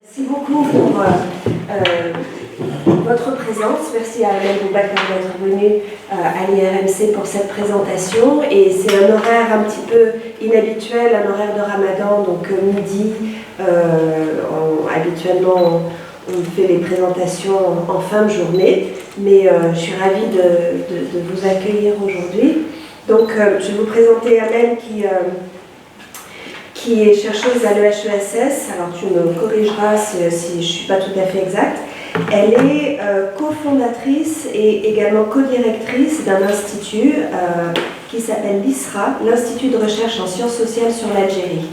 Merci beaucoup pour votre présence. Merci à Amel Boubacar d'être venu à l'IRMC pour cette présentation. Et c'est un horaire un petit peu inhabituel, un horaire de Ramadan, donc midi. Habituellement, on fait les présentations en fin de journée, mais je suis ravie de vous accueillir aujourd'hui. Donc, je vais vous présenter Amel qui est chercheuse à l'EHESS. Alors tu me corrigeras si je ne suis pas tout à fait exacte. Elle est cofondatrice et également co-directrice d'un institut qui s'appelle l'ISRA, l'Institut de recherche en sciences sociales sur l'Algérie.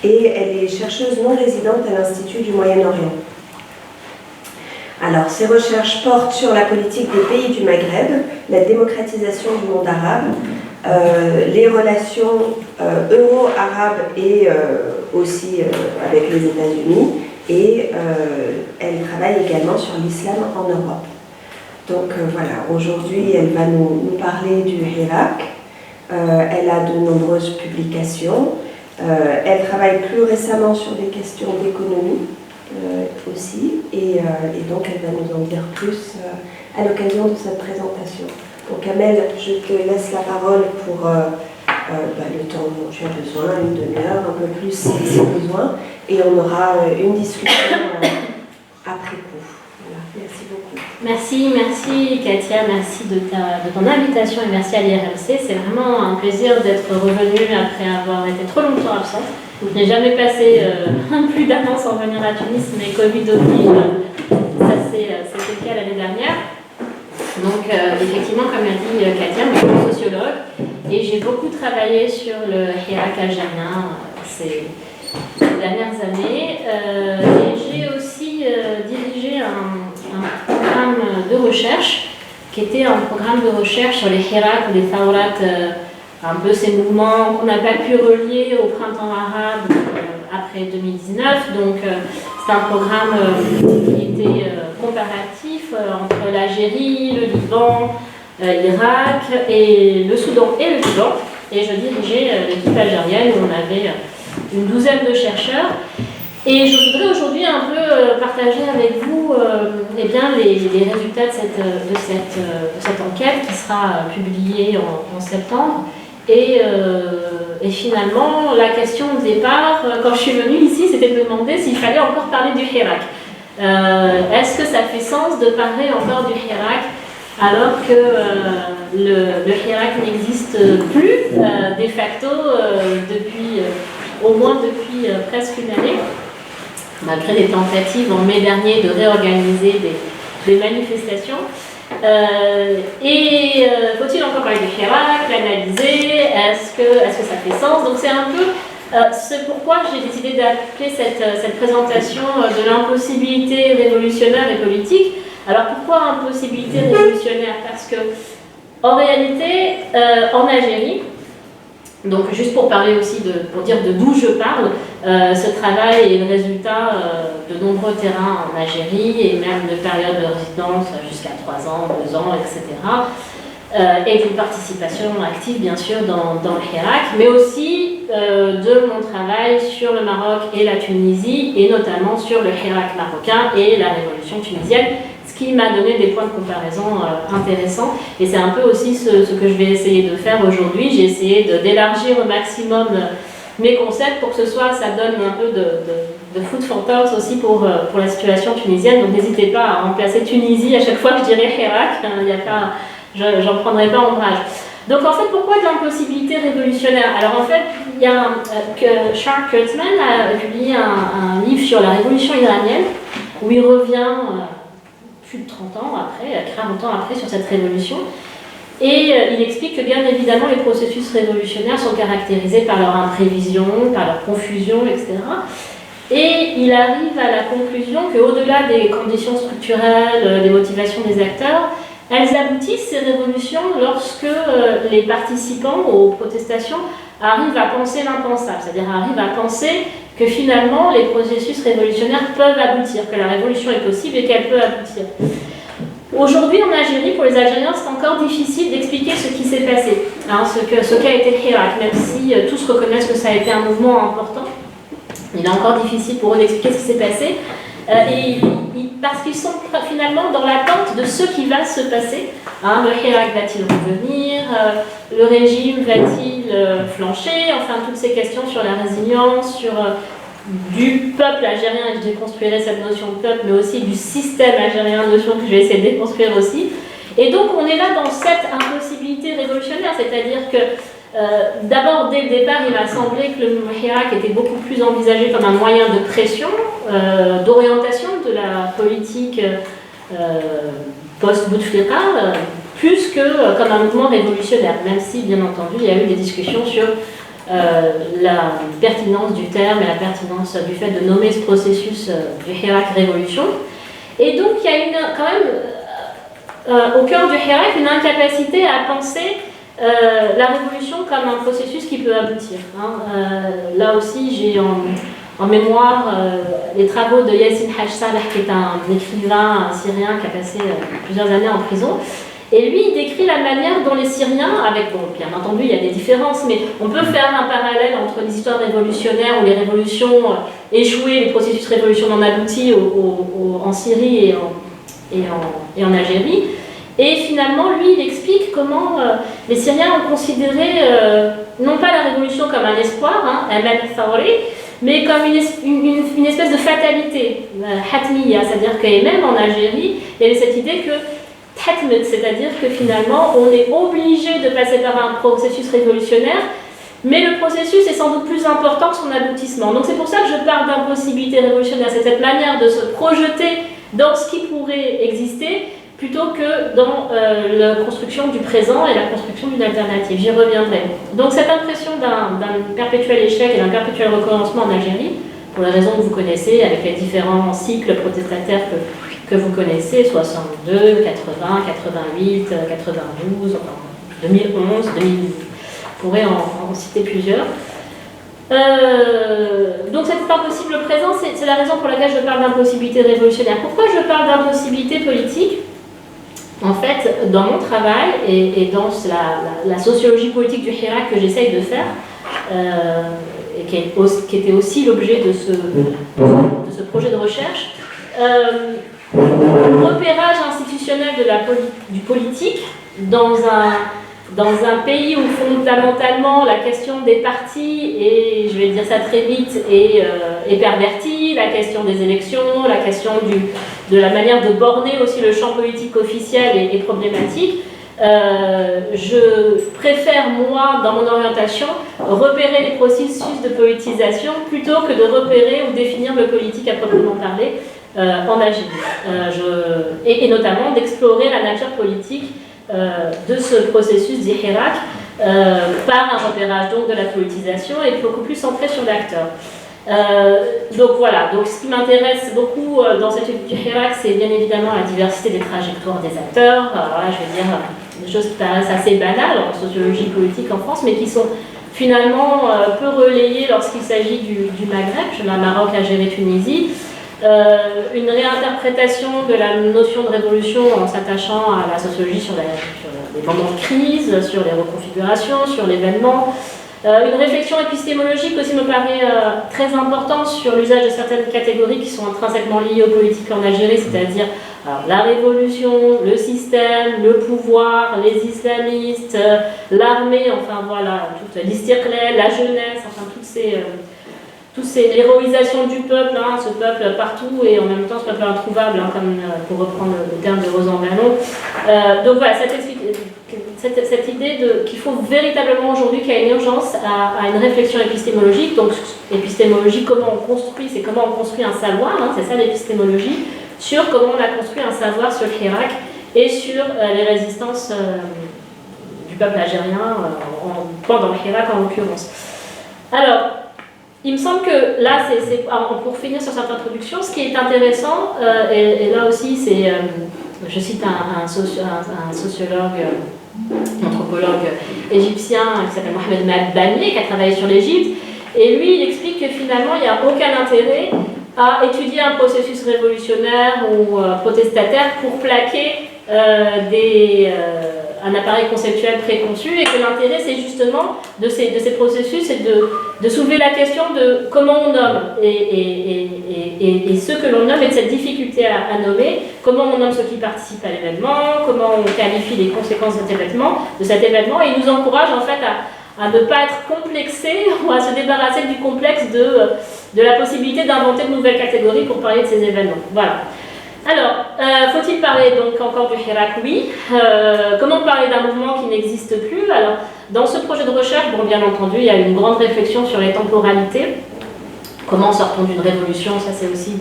Et elle est chercheuse non résidente à l'Institut du Moyen-Orient. Alors, ses recherches portent sur la politique des pays du Maghreb, la démocratisation du monde arabe, les relations euro-arabes et aussi avec les États-Unis, et elle travaille également sur l'islam en Europe. Donc voilà, aujourd'hui elle va nous parler du Hirak. Elle a de nombreuses publications. Elle travaille plus récemment sur des questions d'économie aussi, et donc elle va nous en dire plus à l'occasion de cette présentation. Donc Amel, je te laisse la parole pour le temps dont tu as besoin, une demi-heure, un peu plus si besoin, et on aura une discussion après coup. Voilà. Merci beaucoup. Merci Katia, merci de ton invitation et merci à l'IRMC. C'est vraiment un plaisir d'être revenue après avoir été trop longtemps absente. Je n'ai jamais passé plus d'un an sans venir à Tunis, mais Covid oblige, ça c'était le cas l'année dernière. Donc effectivement, comme l'a dit Katia, moi je suis sociologue et j'ai beaucoup travaillé sur le Hirak algérien ces dernières années. Et j'ai aussi dirigé un programme de recherche qui était un programme de recherche sur les Hirak ou les Thawrat, un peu ces mouvements qu'on n'a pas pu relier au printemps arabe après 2019. Donc c'est un programme qui était comparatif entre l'Algérie, le Liban, l'Irak et le Soudan et le Liban. Et je dirigeais l'équipe algérienne où on avait une douzaine de chercheurs. Et je voudrais aujourd'hui un peu partager avec vous les résultats de cette enquête qui sera publiée en septembre. Et finalement, la question de départ, quand je suis venue ici, c'était de me demander s'il fallait encore parler du Hirak. Est-ce que ça fait sens de parler encore du Hirak alors que le Hirak n'existe plus de facto au moins depuis presque une année, malgré des tentatives en mai dernier de réorganiser des manifestations. Faut-il encore parler du Hirak, l'analyser, est-ce que ça fait sens? Donc c'est un peu, c'est pourquoi j'ai décidé d'appeler cette présentation de l'impossibilité révolutionnaire et politique. Alors pourquoi impossibilité révolutionnaire? Parce que en réalité, en Algérie, donc juste pour parler aussi pour dire de d'où je parle, ce travail est le résultat de nombreux terrains en Algérie et même de périodes de résidence jusqu'à 3 ans, 2 ans, etc. Et d'une participation active bien sûr dans le Hirak, mais aussi de mon travail sur le Maroc et la Tunisie, et notamment sur le Hirak marocain et la révolution tunisienne, ce qui m'a donné des points de comparaison intéressants. Et c'est un peu aussi ce que je vais essayer de faire aujourd'hui. J'ai essayé d'élargir au maximum mes concepts pour que ça donne un peu de food for thought aussi pour la situation tunisienne. Donc n'hésitez pas à remplacer Tunisie à chaque fois que je dirai Hirak, j'en prendrai pas ombrage. Donc en fait, pourquoi de l'impossibilité révolutionnaire? Alors en fait, il y a Shark Kurtzman a publié un livre sur la révolution iranienne, où il revient plus de 30 ans après, 40 ans après sur cette révolution. Et il explique que bien évidemment les processus révolutionnaires sont caractérisés par leur imprévision, par leur confusion, etc. Et il arrive à la conclusion qu'au-delà des conditions structurelles, des motivations des acteurs, elles aboutissent, ces révolutions, lorsque les participants aux protestations arrivent à penser l'impensable, c'est-à-dire arrivent à penser que finalement les processus révolutionnaires peuvent aboutir, que la révolution est possible et qu'elle peut aboutir. Aujourd'hui en Algérie, pour les Algériens, c'est encore difficile d'expliquer ce qui s'est passé, ce qu'a été le Hirak, même si tous reconnaissent que ça a été un mouvement important. Il est encore difficile pour eux d'expliquer ce qui s'est passé. Parce qu'ils sont finalement dans l'attente de ce qui va se passer. Hein, le Hirak va-t-il revenir, le régime va-t-il flancher, enfin toutes ces questions sur la résilience, sur du peuple algérien, et je déconstruirai cette notion de peuple, mais aussi du système algérien, notion que je vais essayer de déconstruire aussi. Et donc on est là dans cette impossibilité révolutionnaire, c'est-à-dire que d'abord, dès le départ, il m'a semblé que le Hirak était beaucoup plus envisagé comme un moyen de pression, d'orientation de la politique post-Bouteflika, plus que comme un mouvement révolutionnaire, même si, bien entendu, il y a eu des discussions sur la pertinence du terme et la pertinence du fait de nommer ce processus du Hirak révolution. Et donc, il y a quand même, au cœur du Hirak, une incapacité à penser la révolution comme un processus qui peut aboutir. Là aussi, j'ai en mémoire les travaux de Yassine Haj Saleh, qui est un écrivain syrien qui a passé plusieurs années en prison. Et lui, il décrit la manière dont les Syriens, avec, bon, bien entendu, il y a des différences, mais on peut faire un parallèle entre les histoires révolutionnaires où les révolutions échouées, les processus révolutionnaires non aboutis en Syrie et en Algérie. Et finalement, lui, il explique comment les Syriens ont considéré non pas la révolution comme un espoir, mais comme une espèce de fatalité, hatmiya, c'est-à-dire que même en Algérie, il y avait cette idée que c'est-à-dire que finalement, on est obligé de passer par un processus révolutionnaire, mais le processus est sans doute plus important que son aboutissement. Donc c'est pour ça que je parle d'impossibilité révolutionnaire, c'est cette manière de se projeter dans ce qui pourrait exister, plutôt que dans la construction du présent et la construction d'une alternative. J'y reviendrai. Donc cette impression d'un perpétuel échec et d'un perpétuel recommencement en Algérie, pour les raisons que vous connaissez, avec les différents cycles protestataires que vous connaissez, 62, 80, 88, 92, enfin, 2011, 2000, on pourrait en citer plusieurs. Donc cet impossible présent, c'est la raison pour laquelle je parle d'impossibilité révolutionnaire. Pourquoi je parle d'impossibilité politique ? En fait, dans mon travail et dans la sociologie politique du Hirak que j'essaye de faire, et qui était aussi l'objet de ce projet de recherche, le repérage institutionnel du politique dans un pays où fondamentalement la question des partis, et je vais dire ça très vite, est pervertie, la question des élections, la question de la manière de borner aussi le champ politique officiel est problématique. Je préfère, moi, dans mon orientation, repérer les processus de politisation plutôt que de repérer ou définir le politique à proprement parler en Algérie. Et notamment d'explorer la nature politique de ce processus d'Hirak par un repérage donc de la politisation et beaucoup plus centré sur l'acteur. Donc voilà, donc ce qui m'intéresse beaucoup dans cette étude du Hirak, c'est bien évidemment la diversité des trajectoires des acteurs. Alors là, je vais dire des choses qui paraissent assez banales en sociologie politique en France, mais qui sont finalement peu relayées lorsqu'il s'agit du Maghreb, la Maroc, Algérie, Tunisie. Une réinterprétation de la notion de révolution en s'attachant à la sociologie sur les moments de crise, sur les reconfigurations, sur l'événement. Une réflexion épistémologique aussi me paraît très importante sur l'usage de certaines catégories qui sont intrinsèquement liées aux politiques en Algérie, c'est-à-dire la révolution, le système, le pouvoir, les islamistes, l'armée, enfin voilà, l'istiqlal, la jeunesse, enfin l'héroïsation du peuple, ce peuple partout et en même temps ce peuple introuvable, comme pour reprendre le terme de Rosan Ballon. Donc voilà, cette idée qu'il faut véritablement aujourd'hui qu'il y a une urgence à une réflexion épistémologique. Donc épistémologie, comment on construit, c'est comment on construit un savoir, c'est ça l'épistémologie, sur comment on a construit un savoir sur le Hirak et sur les résistances du peuple algérien pendant le Hirak en l'occurrence. Alors, il me semble que là, pour finir sur cette introduction, ce qui est intéressant, et là aussi, je cite un sociologue, anthropologue égyptien qui s'appelle Mohamed Madbani, qui a travaillé sur l'Égypte, et lui, il explique que finalement, il n'y a aucun intérêt à étudier un processus révolutionnaire ou protestataire pour plaquer un appareil conceptuel préconçu et que l'intérêt, c'est justement de ces processus, c'est de soulever la question de comment on nomme et ce que l'on nomme et de cette difficulté à nommer, comment on nomme ceux qui participent à l'événement, comment on qualifie les conséquences de cet événement, et il nous encourage en fait à ne pas être complexé ou à se débarrasser du complexe de la possibilité d'inventer de nouvelles catégories pour parler de ces événements. Voilà. Alors, faut-il parler donc encore du Hirak? Oui. Comment parler d'un mouvement qui n'existe plus? Alors, dans ce projet de recherche, bon, bien entendu, il y a une grande réflexion sur les temporalités. Comment sort-on d'une révolution? Ça, c'est aussi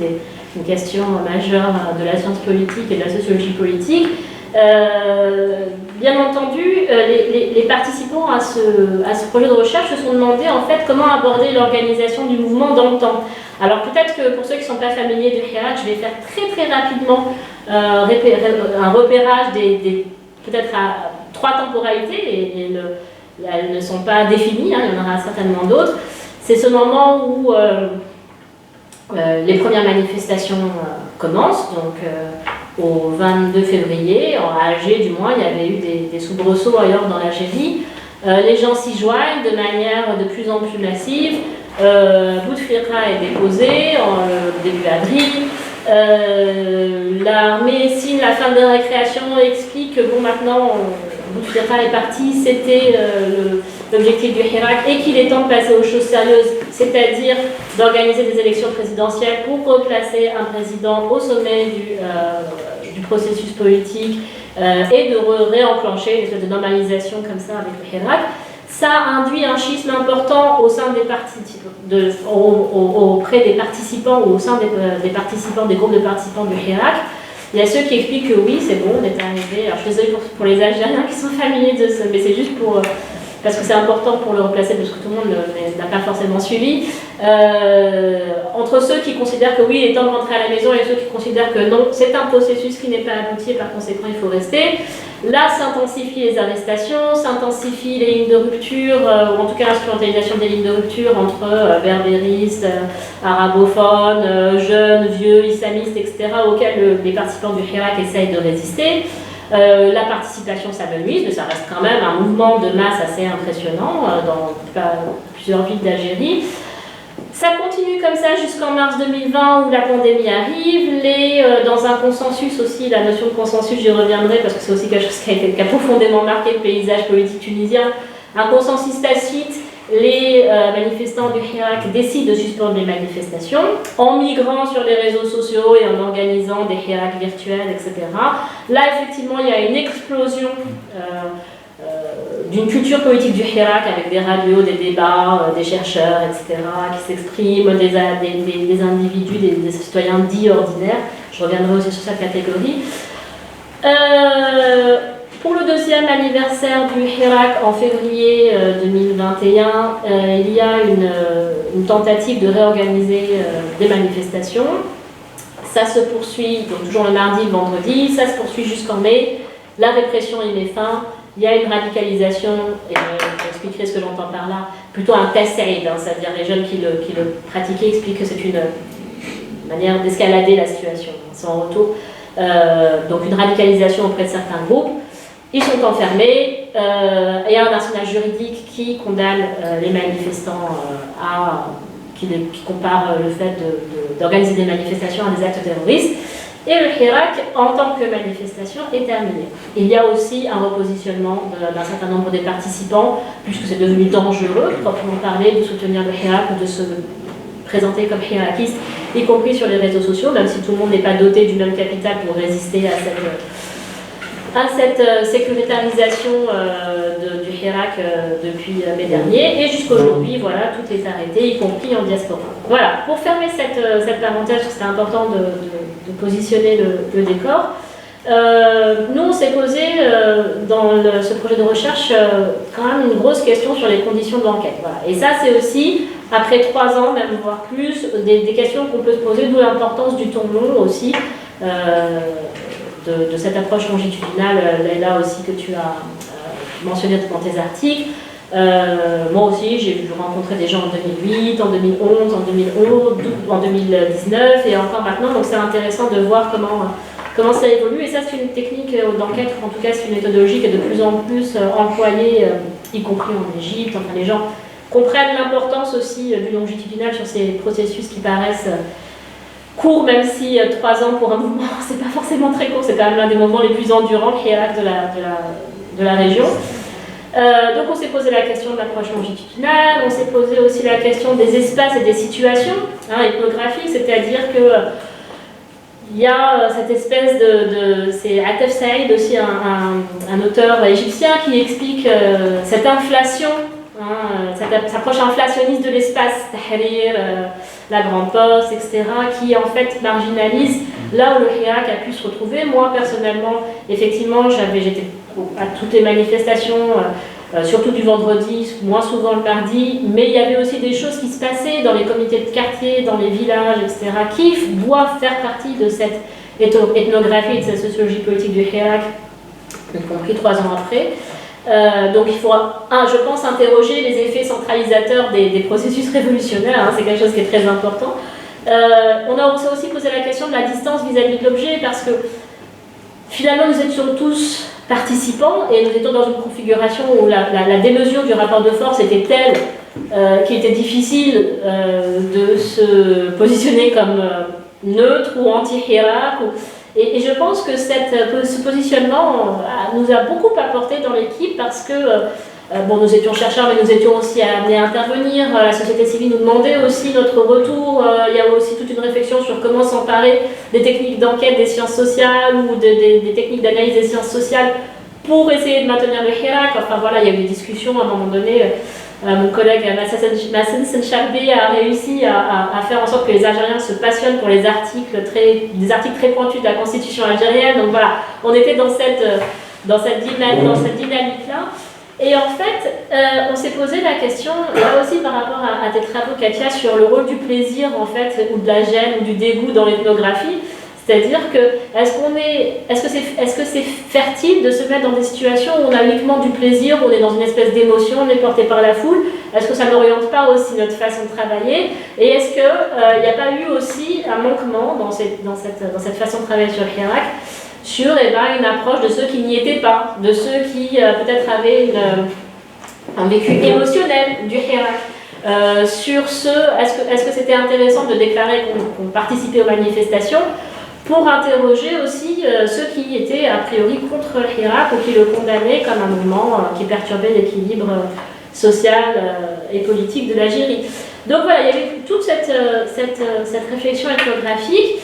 une question majeure de la science politique et de la sociologie politique. Bien entendu, les participants à ce projet de recherche se sont demandé en fait comment aborder l'organisation du mouvement dans le temps. Alors peut-être que pour ceux qui ne sont pas familiers du Hirak, je vais faire très rapidement un repérage peut-être à 3 temporalités, elles ne sont pas définies, hein, il y en aura certainement d'autres. C'est ce moment où les premières manifestations commencent, donc au 22 février, à Alger du moins, il y avait eu des soubresauts ailleurs dans l'Algérie. Les gens s'y joignent de manière de plus en plus massive. Bouteflika est déposé début avril. L'armée signe la fin des récréations et explique que bon, maintenant Bouteflika est parti, c'était l'objectif du Hirak et qu'il est temps de passer aux choses sérieuses, c'est-à-dire d'organiser des élections présidentielles pour replacer un président au sommet du processus politique et de réenclencher une espèce de normalisation comme ça avec le Hirak. Ça induit un schisme important au sein auprès des participants ou au sein des participants, des groupes de participants du Hirak. Il y a ceux qui expliquent que oui, c'est bon, on est arrivé. Alors je suis désolée pour les Algériens qui sont familiers de ça, mais c'est juste parce que c'est important pour le replacer, parce que tout le monde n'a pas forcément suivi. Entre ceux qui considèrent que oui, il est temps de rentrer à la maison et ceux qui considèrent que non, c'est un processus qui n'est pas abouti et par conséquent il faut rester. Là, s'intensifient les arrestations, s'intensifient les lignes de rupture, ou en tout cas l'instrumentalisation des lignes de rupture entre berbéristes, arabophones, jeunes, vieux, islamistes, etc., auxquels les participants du Hirak essayent de résister. La participation s'amenuise, mais ça reste quand même un mouvement de masse assez impressionnant dans plusieurs villes d'Algérie. Ça continue comme ça jusqu'en mars 2020 où la pandémie arrive. Dans un consensus aussi, la notion de consensus, j'y reviendrai parce que c'est aussi quelque chose qui a profondément marqué le paysage politique tunisien. Un consensus tacite, les manifestants du Hirak décident de suspendre les manifestations en migrant sur les réseaux sociaux et en organisant des Hirak virtuels, etc. Là, effectivement, il y a une explosion d'une culture politique du Hirak avec des radios, des débats, des chercheurs, etc., qui s'expriment, des individus, des citoyens dits ordinaires. Je reviendrai aussi sur cette catégorie. Pour le deuxième anniversaire du Hirak en février 2021, il y a une tentative de réorganiser des manifestations. Ça se poursuit, donc toujours le mardi, le vendredi, ça se poursuit jusqu'en mai. La répression y met fin. Il y a une radicalisation, et j'expliquerai ce que j'entends par là, plutôt un tassaïd, hein, c'est-à-dire les jeunes qui le pratiquaient expliquent que c'est une manière d'escalader la situation, sans retour. Donc une radicalisation auprès de certains groupes. Ils sont enfermés, il y a un arsenal juridique qui condamne les manifestants qui compare le fait d'organiser des manifestations à des actes terroristes. Et le Hirak, en tant que manifestation, est terminé. Il y a aussi un repositionnement d'un certain nombre des participants, puisque c'est devenu dangereux, proprement parler, de soutenir le Hirak ou de se présenter comme hirakiste, y compris sur les réseaux sociaux, même si tout le monde n'est pas doté du même capital pour résister à cette sécuritarisation du Hirak depuis mai dernier. Et jusqu'aujourd'hui, voilà, tout est arrêté, y compris en diaspora. Voilà, pour fermer cette parenthèse, parce que c'est important de positionner le décor, nous on s'est posé dans ce projet de recherche quand même une grosse question sur les conditions de l'enquête. Voilà. Et ça c'est aussi, après 3 ans, même voire plus, des questions qu'on peut se poser, d'où l'importance du ton long aussi, de cette approche longitudinale, là aussi que tu as mentionné dans tes articles. Moi aussi, j'ai rencontré des gens en 2008, en 2011, en 2019 et encore maintenant. Donc c'est intéressant de voir comment comment ça évolue. Et ça, c'est une technique d'enquête, en tout cas, c'est une méthodologie qui est de plus en plus employée, y compris en Égypte. Enfin, les gens comprennent l'importance aussi du longitudinal sur ces processus qui paraissent courts, même si 3 ans pour un mouvement, c'est pas forcément très court, c'est quand même l'un des mouvements les plus endurants qui est l'acte de la région. Donc on s'est posé la question de l'approche longitudinale, on s'est posé aussi la question des espaces et des situations ethnographiques, c'est-à-dire que il y a cette espèce c'est Atef Saïd aussi, un auteur égyptien qui explique cette inflation, cette approche inflationniste de l'espace, Tahrir, la Grande Poste, etc., qui en fait marginalise là où le Hirak a pu se retrouver. Moi personnellement, effectivement, j'étais à toutes les manifestations, surtout du vendredi, moins souvent le mardi, mais il y avait aussi des choses qui se passaient dans les comités de quartier, dans les villages, etc., qui doivent faire partie de cette ethnographie, de cette sociologie politique du Hirak, y compris 3 ans après. Donc il faut, je pense, interroger les effets centralisateurs des processus révolutionnaires, c'est quelque chose qui est très important. On s'est aussi posé la question de la distance vis-à-vis de l'objet, parce que finalement nous étions tous participants et nous étions dans une configuration où la démesure du rapport de force était telle qu'il était difficile de se positionner comme neutre ou anti-Hirak. Et je pense que ce positionnement nous a beaucoup apporté dans l'équipe, parce que nous étions chercheurs, mais nous étions aussi amenés à intervenir. La société civile nous demandait aussi notre retour. Il y a aussi toute une réflexion sur comment s'emparer des techniques d'enquête des sciences sociales ou des techniques d'analyse des sciences sociales pour essayer de maintenir le Hirak. Enfin voilà, il y a eu des discussions à un moment donné. Mon collègue Massen Sencharbi a réussi à faire en sorte que les Algériens se passionnent pour des articles très pointus de la constitution algérienne. Donc voilà, on était dans cette dynamique-là. Et en fait, on s'est posé la question, là aussi par rapport à tes travaux, Katia, sur le rôle du plaisir, en fait, ou de la gêne, ou du dégoût dans l'ethnographie. C'est-à-dire que, est-ce que c'est fertile de se mettre dans des situations où on a uniquement du plaisir, où on est dans une espèce d'émotion, on est porté par la foule? Est-ce que ça n'oriente pas aussi notre façon de travailler? Et est-ce qu'il n'y a pas eu aussi un manquement dans cette façon de travailler sur Hirak, sur une approche de ceux qui n'y étaient pas, de ceux qui peut-être avaient un vécu émotionnel du Hirak, est-ce que c'était intéressant de déclarer qu'on participait aux manifestations pour interroger aussi ceux qui étaient a priori contre le Hirak ou qui le condamnaient comme un mouvement qui perturbait l'équilibre social et politique de l'Algérie. Donc voilà, il y avait toute cette réflexion ethnographique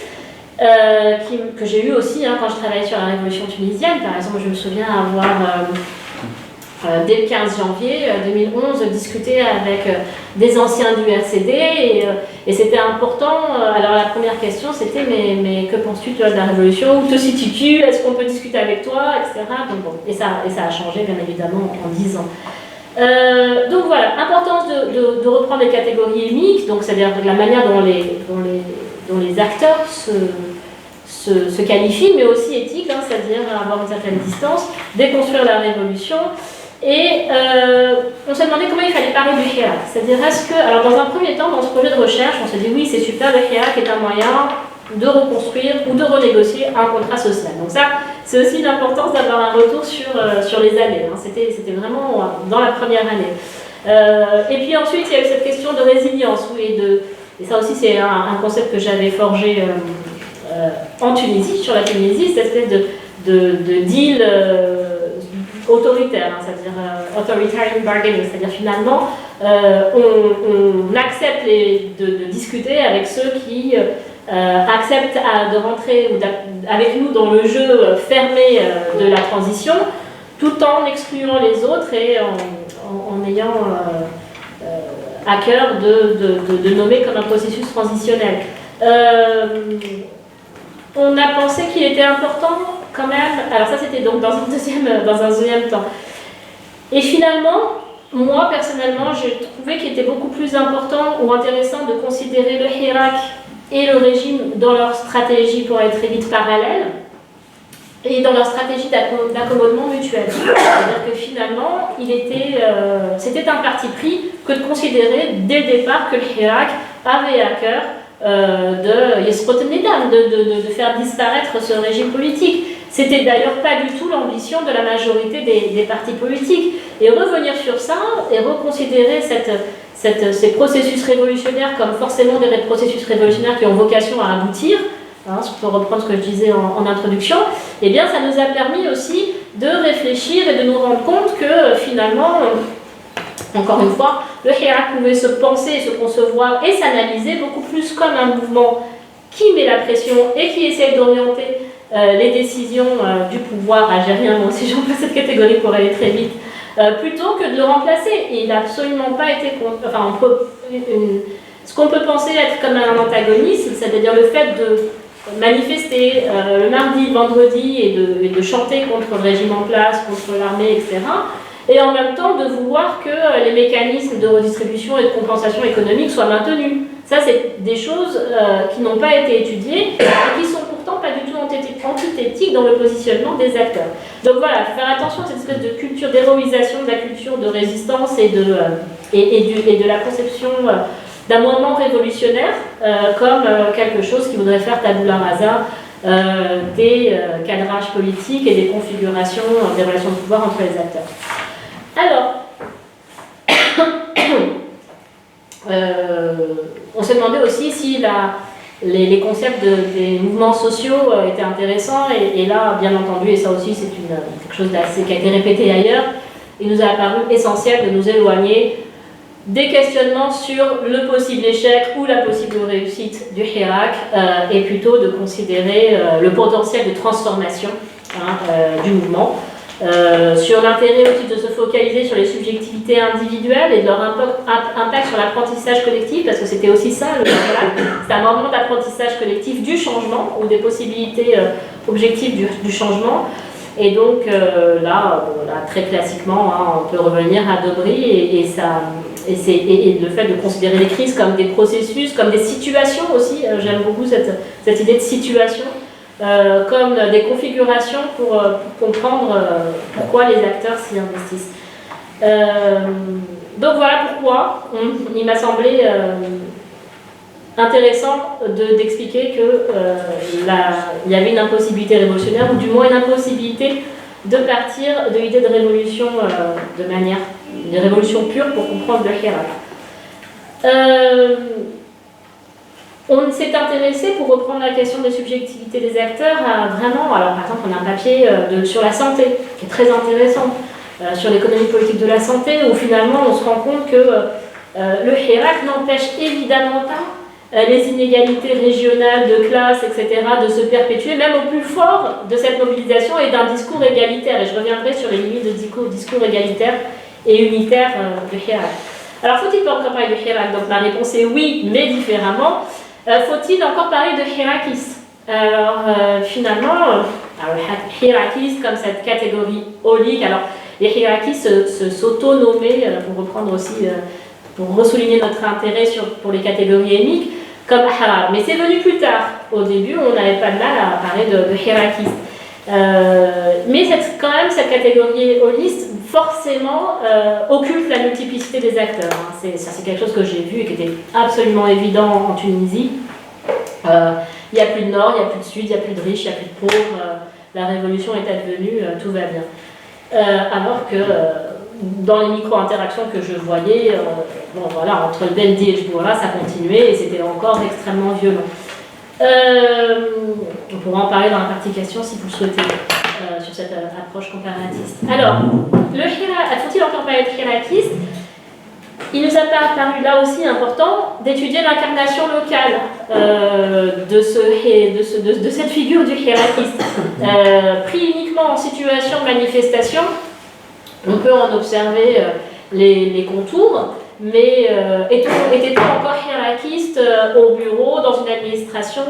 que j'ai eue aussi quand je travaillais sur la révolution tunisienne. Par exemple, je me souviens avoir dès le 15 janvier 2011, discuter avec des anciens du RCD et c'était important. Alors la première question c'était mais que penses-tu de la révolution? Où te situes-tu? Est-ce qu'on peut discuter avec toi? Etc. Donc, bon, et ça a changé bien évidemment en 10 ans. Donc voilà, importance de reprendre les catégories émiques, donc c'est-à-dire la manière dont les acteurs se qualifient, mais aussi éthique, c'est-à-dire avoir une certaine distance, déconstruire la révolution. Et on s'est demandé comment il fallait parler du Hirak. C'est-à-dire, alors dans un premier temps, dans ce projet de recherche, on s'est dit oui, c'est super, le Hirak est un moyen de reconstruire ou de renégocier un contrat social. Donc ça, c'est aussi l'importance d'avoir un retour sur les années. C'était vraiment dans la première année. Et puis ensuite, il y a eu cette question de résilience. Et ça aussi, c'est un concept que j'avais forgé en Tunisie, sur la Tunisie, cette espèce de deal autoritaire, c'est-à-dire authoritarian bargaining, c'est-à-dire finalement on accepte de discuter avec ceux qui acceptent de rentrer avec nous dans le jeu fermé de la transition, tout en excluant les autres et en ayant à cœur de nommer comme un processus transitionnel. On a pensé qu'il était important quand même, alors ça c'était donc dans un deuxième temps. Et finalement, moi personnellement, j'ai trouvé qu'il était beaucoup plus important ou intéressant de considérer le Hirak et le régime dans leur stratégie pour aller très vite parallèle et dans leur stratégie d'accommodement mutuel. C'est-à-dire que finalement, c'était un parti pris que de considérer dès le départ que le Hirak avait à cœur de faire disparaître ce régime politique. C'était d'ailleurs pas du tout l'ambition de la majorité des partis politiques. Et revenir sur ça et reconsidérer ces processus révolutionnaires comme forcément des processus révolutionnaires qui ont vocation à aboutir, hein, pour reprendre ce que je disais en introduction, eh bien ça nous a permis aussi de réfléchir et de nous rendre compte que finalement, encore une fois, le Hirak pouvait se penser, se concevoir et s'analyser beaucoup plus comme un mouvement qui met la pression et qui essaie d'orienter les décisions du pouvoir algérien, moi aussi j'emploie cette catégorie pour aller très vite, plutôt que de le remplacer. Et il n'a absolument pas été... Enfin, ce qu'on peut penser être comme un antagonisme, c'est-à-dire le fait de manifester le mardi, le vendredi et de chanter contre le régime en place, contre l'armée, etc. Et en même temps de vouloir que les mécanismes de redistribution et de compensation économique soient maintenus. Ça, c'est des choses qui n'ont pas été étudiées et qui sont pourtant pas du tout antithétiques dans le positionnement des acteurs. Donc voilà, faire attention à cette espèce de culture d'héroïsation de la culture de résistance et de la conception d'un mouvement révolutionnaire comme quelque chose qui voudrait faire tabula rasa des cadrages politiques et des configurations des relations de pouvoir entre les acteurs. Alors, on s'est demandé aussi si les concepts des mouvements sociaux étaient intéressants, et là, bien entendu, et ça aussi c'est quelque chose d'assez qui a été répété ailleurs, il nous a apparu essentiel de nous éloigner des questionnements sur le possible échec ou la possible réussite du Hirak, et plutôt de considérer le potentiel de transformation du mouvement. Sur l'intérêt aussi de se focaliser sur les subjectivités individuelles et de leur impact sur l'apprentissage collectif, parce que c'était aussi ça le Hirak, c'est un moment d'apprentissage collectif du changement ou des possibilités objectives du changement. Et donc là, très classiquement, on peut revenir à Dobry et le fait de considérer les crises comme des processus, comme des situations aussi. J'aime beaucoup cette idée de situation. Comme des configurations pour comprendre pourquoi les acteurs s'y investissent. Donc voilà pourquoi il m'a semblé intéressant d'expliquer qu'il y avait une impossibilité révolutionnaire, ou du moins une impossibilité de partir de l'idée de révolution de révolution pure pour comprendre le Hirak. On s'est intéressé, pour reprendre la question des subjectivités des acteurs, à vraiment, alors par exemple on a un papier sur la santé, qui est très intéressant, sur l'économie politique de la santé, où finalement on se rend compte que le Hirak n'empêche évidemment pas les inégalités régionales, de classe, etc., de se perpétuer, même au plus fort de cette mobilisation et d'un discours égalitaire. Et je reviendrai sur les limites de discours égalitaire et unitaire du Hirak. Alors faut-il encore parler du Hirak? Donc ma réponse est oui, mais différemment. Faut-il encore parler de hirakistes? Alors finalement, hirakistes comme cette catégorie holique, alors les hirakistes s'auto-nommaient, pour reprendre aussi, pour ressouligner notre intérêt pour les catégories émiques, comme harar. Mais c'est venu plus tard. Au début, on n'avait pas de mal à parler de hirakistes. Mais quand même, cette catégorie holiste, forcément, occulte la multiplicité des acteurs. C'est quelque chose que j'ai vu et qui était absolument évident en Tunisie. Il n'y a plus de nord, il n'y a plus de sud, il n'y a plus de riches, il n'y a plus de pauvres. La révolution est advenue, tout va bien. Alors que dans les micro-interactions que je voyais, entre le Beldi et le Jboura, ça continuait et c'était encore extrêmement violent. On pourra en parler dans la partie question si vous le souhaitez, sur cette approche comparatiste. Alors, faut-il encore parler de hirakiste? Il nous a paru là aussi important d'étudier l'incarnation locale de cette figure du hirakiste. Pris uniquement en situation de manifestation, on peut en observer les contours, mais était-on encore hirakiste au bureau, dans une administration,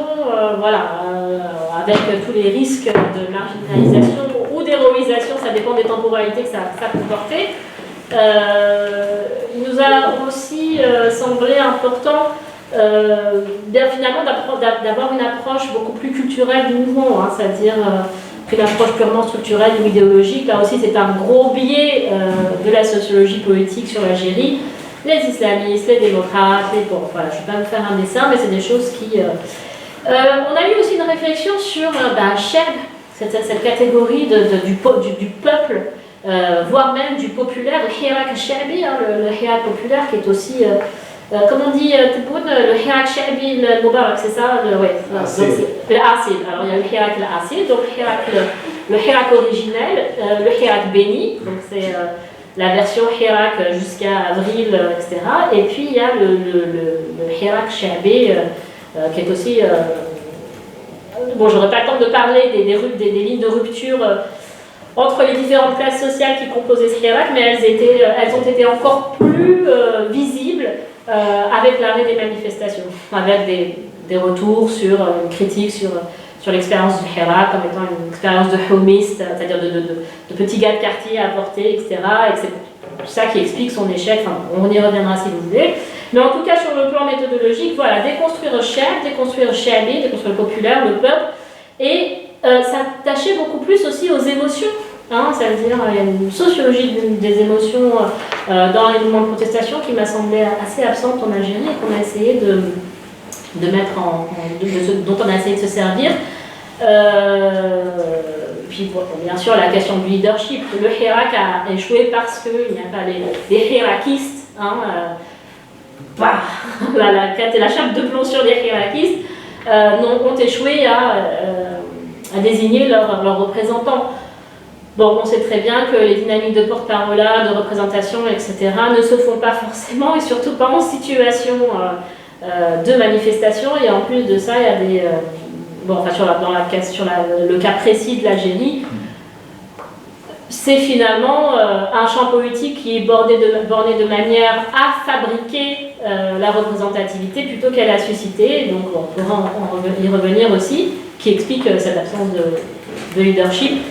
avec tous les risques de marginalisation ou d'héroïsation, ça dépend des temporalités que ça comportait. Il nous a aussi semblé important finalement d'avoir une approche beaucoup plus culturelle du mouvement, c'est-à-dire qu'une approche purement structurelle ou idéologique. Là aussi, c'est un gros biais de la sociologie politique sur l'Algérie. les islamistes, les démocrates, bon, voilà, je ne vais pas vous faire un dessin, mais c'est des choses qui... on a eu aussi une réflexion sur Sheb, cette catégorie du peuple, voire même du populaire, le Hirak Shabi, hein, le Hirak populaire qui est aussi, comme on dit, le Hirak Shabi, le Mubarak, c'est ça le Asil. Alors il y a le Hirak l'Asil, donc le Hirak originel, le Hirak béni, donc c'est la version Hirak jusqu'à avril, etc. Et puis il y a le Hirak Shabi, qui est aussi... bon, j'aurais pas le temps de parler des lignes de rupture entre les différentes classes sociales qui composaient ce Hirak, mais elles ont été encore plus visibles avec l'arrêt des manifestations, avec des retours sur une critique sur l'expérience du Hirak comme étant une expérience de homiste, c'est-à-dire de petits gars de quartier à porter, etc. Et c'est ça qui explique son échec, enfin, on y reviendra si vous voulez. Mais en tout cas, sur le plan méthodologique, voilà, déconstruire le Sheb, déconstruire le Shabi, déconstruire le populaire, le peuple, et s'attacher beaucoup plus aussi aux émotions. Hein, ça veut dire il y a une sociologie des émotions dans les mouvements de protestation qui m'a semblé assez absente en Algérie et qu'on a essayé de mettre dont on a essayé de se servir. Puis bon, bien sûr la question du leadership. Le Hirak a échoué parce qu'il n'y a pas des hirakistes. Hein, la chape de plomb sur les hirakistes ont échoué à désigner leurs représentants. Bon, on sait très bien que les dynamiques de porte-parole, de représentation, etc. ne se font pas forcément et surtout pas en situation de manifestation. Et en plus de ça, il y a des... le cas précis de l'Algérie, c'est finalement un champ politique qui est borné de manière à fabriquer la représentativité plutôt qu'à la susciter. Donc on pourra y revenir aussi, qui explique cette absence de leadership.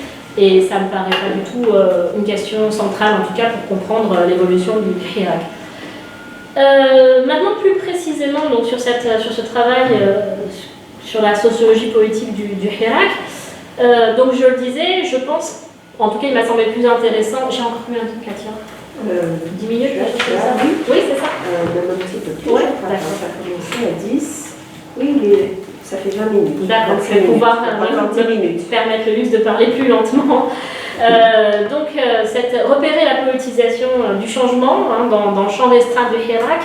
Et ça ne me paraît pas du tout une question centrale, en tout cas pour comprendre l'évolution du Hirak. Maintenant, plus précisément, donc, sur ce travail sur la sociologie politique du Hirak, donc je le disais, je pense, en tout cas il m'a semblé plus intéressant. J'ai encore combien de temps, Katia 10 minutes, oui, c'est ça. Même un petit peu plus, ouais, ça a commencé à 10. Oui, mais ça fait 20 minutes. D'accord, je vais pouvoir permettre le luxe de parler plus lentement. Donc, repérer la politisation du changement hein, dans le champ restreint du Hirak,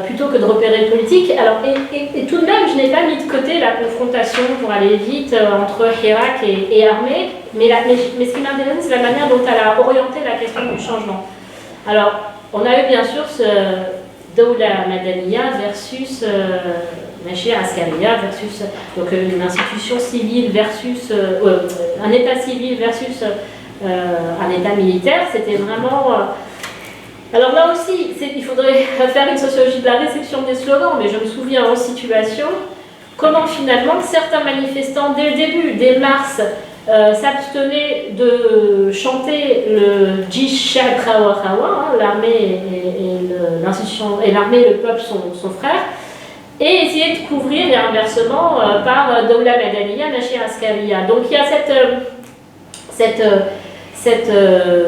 plutôt que de repérer le politique. Alors, et tout de même, je n'ai pas mis de côté la confrontation pour aller vite entre Hirak et armée, mais ce qui m'intéresse, c'est la manière dont elle a orienté la question du changement. Alors, on a eu bien sûr ce Dawla Madaniya versus Nashia Askariya versus donc une institution civile versus un état civil versus un état militaire. C'était vraiment... alors là aussi, il faudrait faire une sociologie de la réception des slogans, mais je me souviens en situation comment finalement certains manifestants, dès le début, dès mars, s'abstenaient de chanter le Jish Shab Khawa Khawa, l'armée et l'armée et le peuple sont frères, et essayer de couvrir, et inversement, par Dawla Madaniya, Nashia Askariya. Donc il y a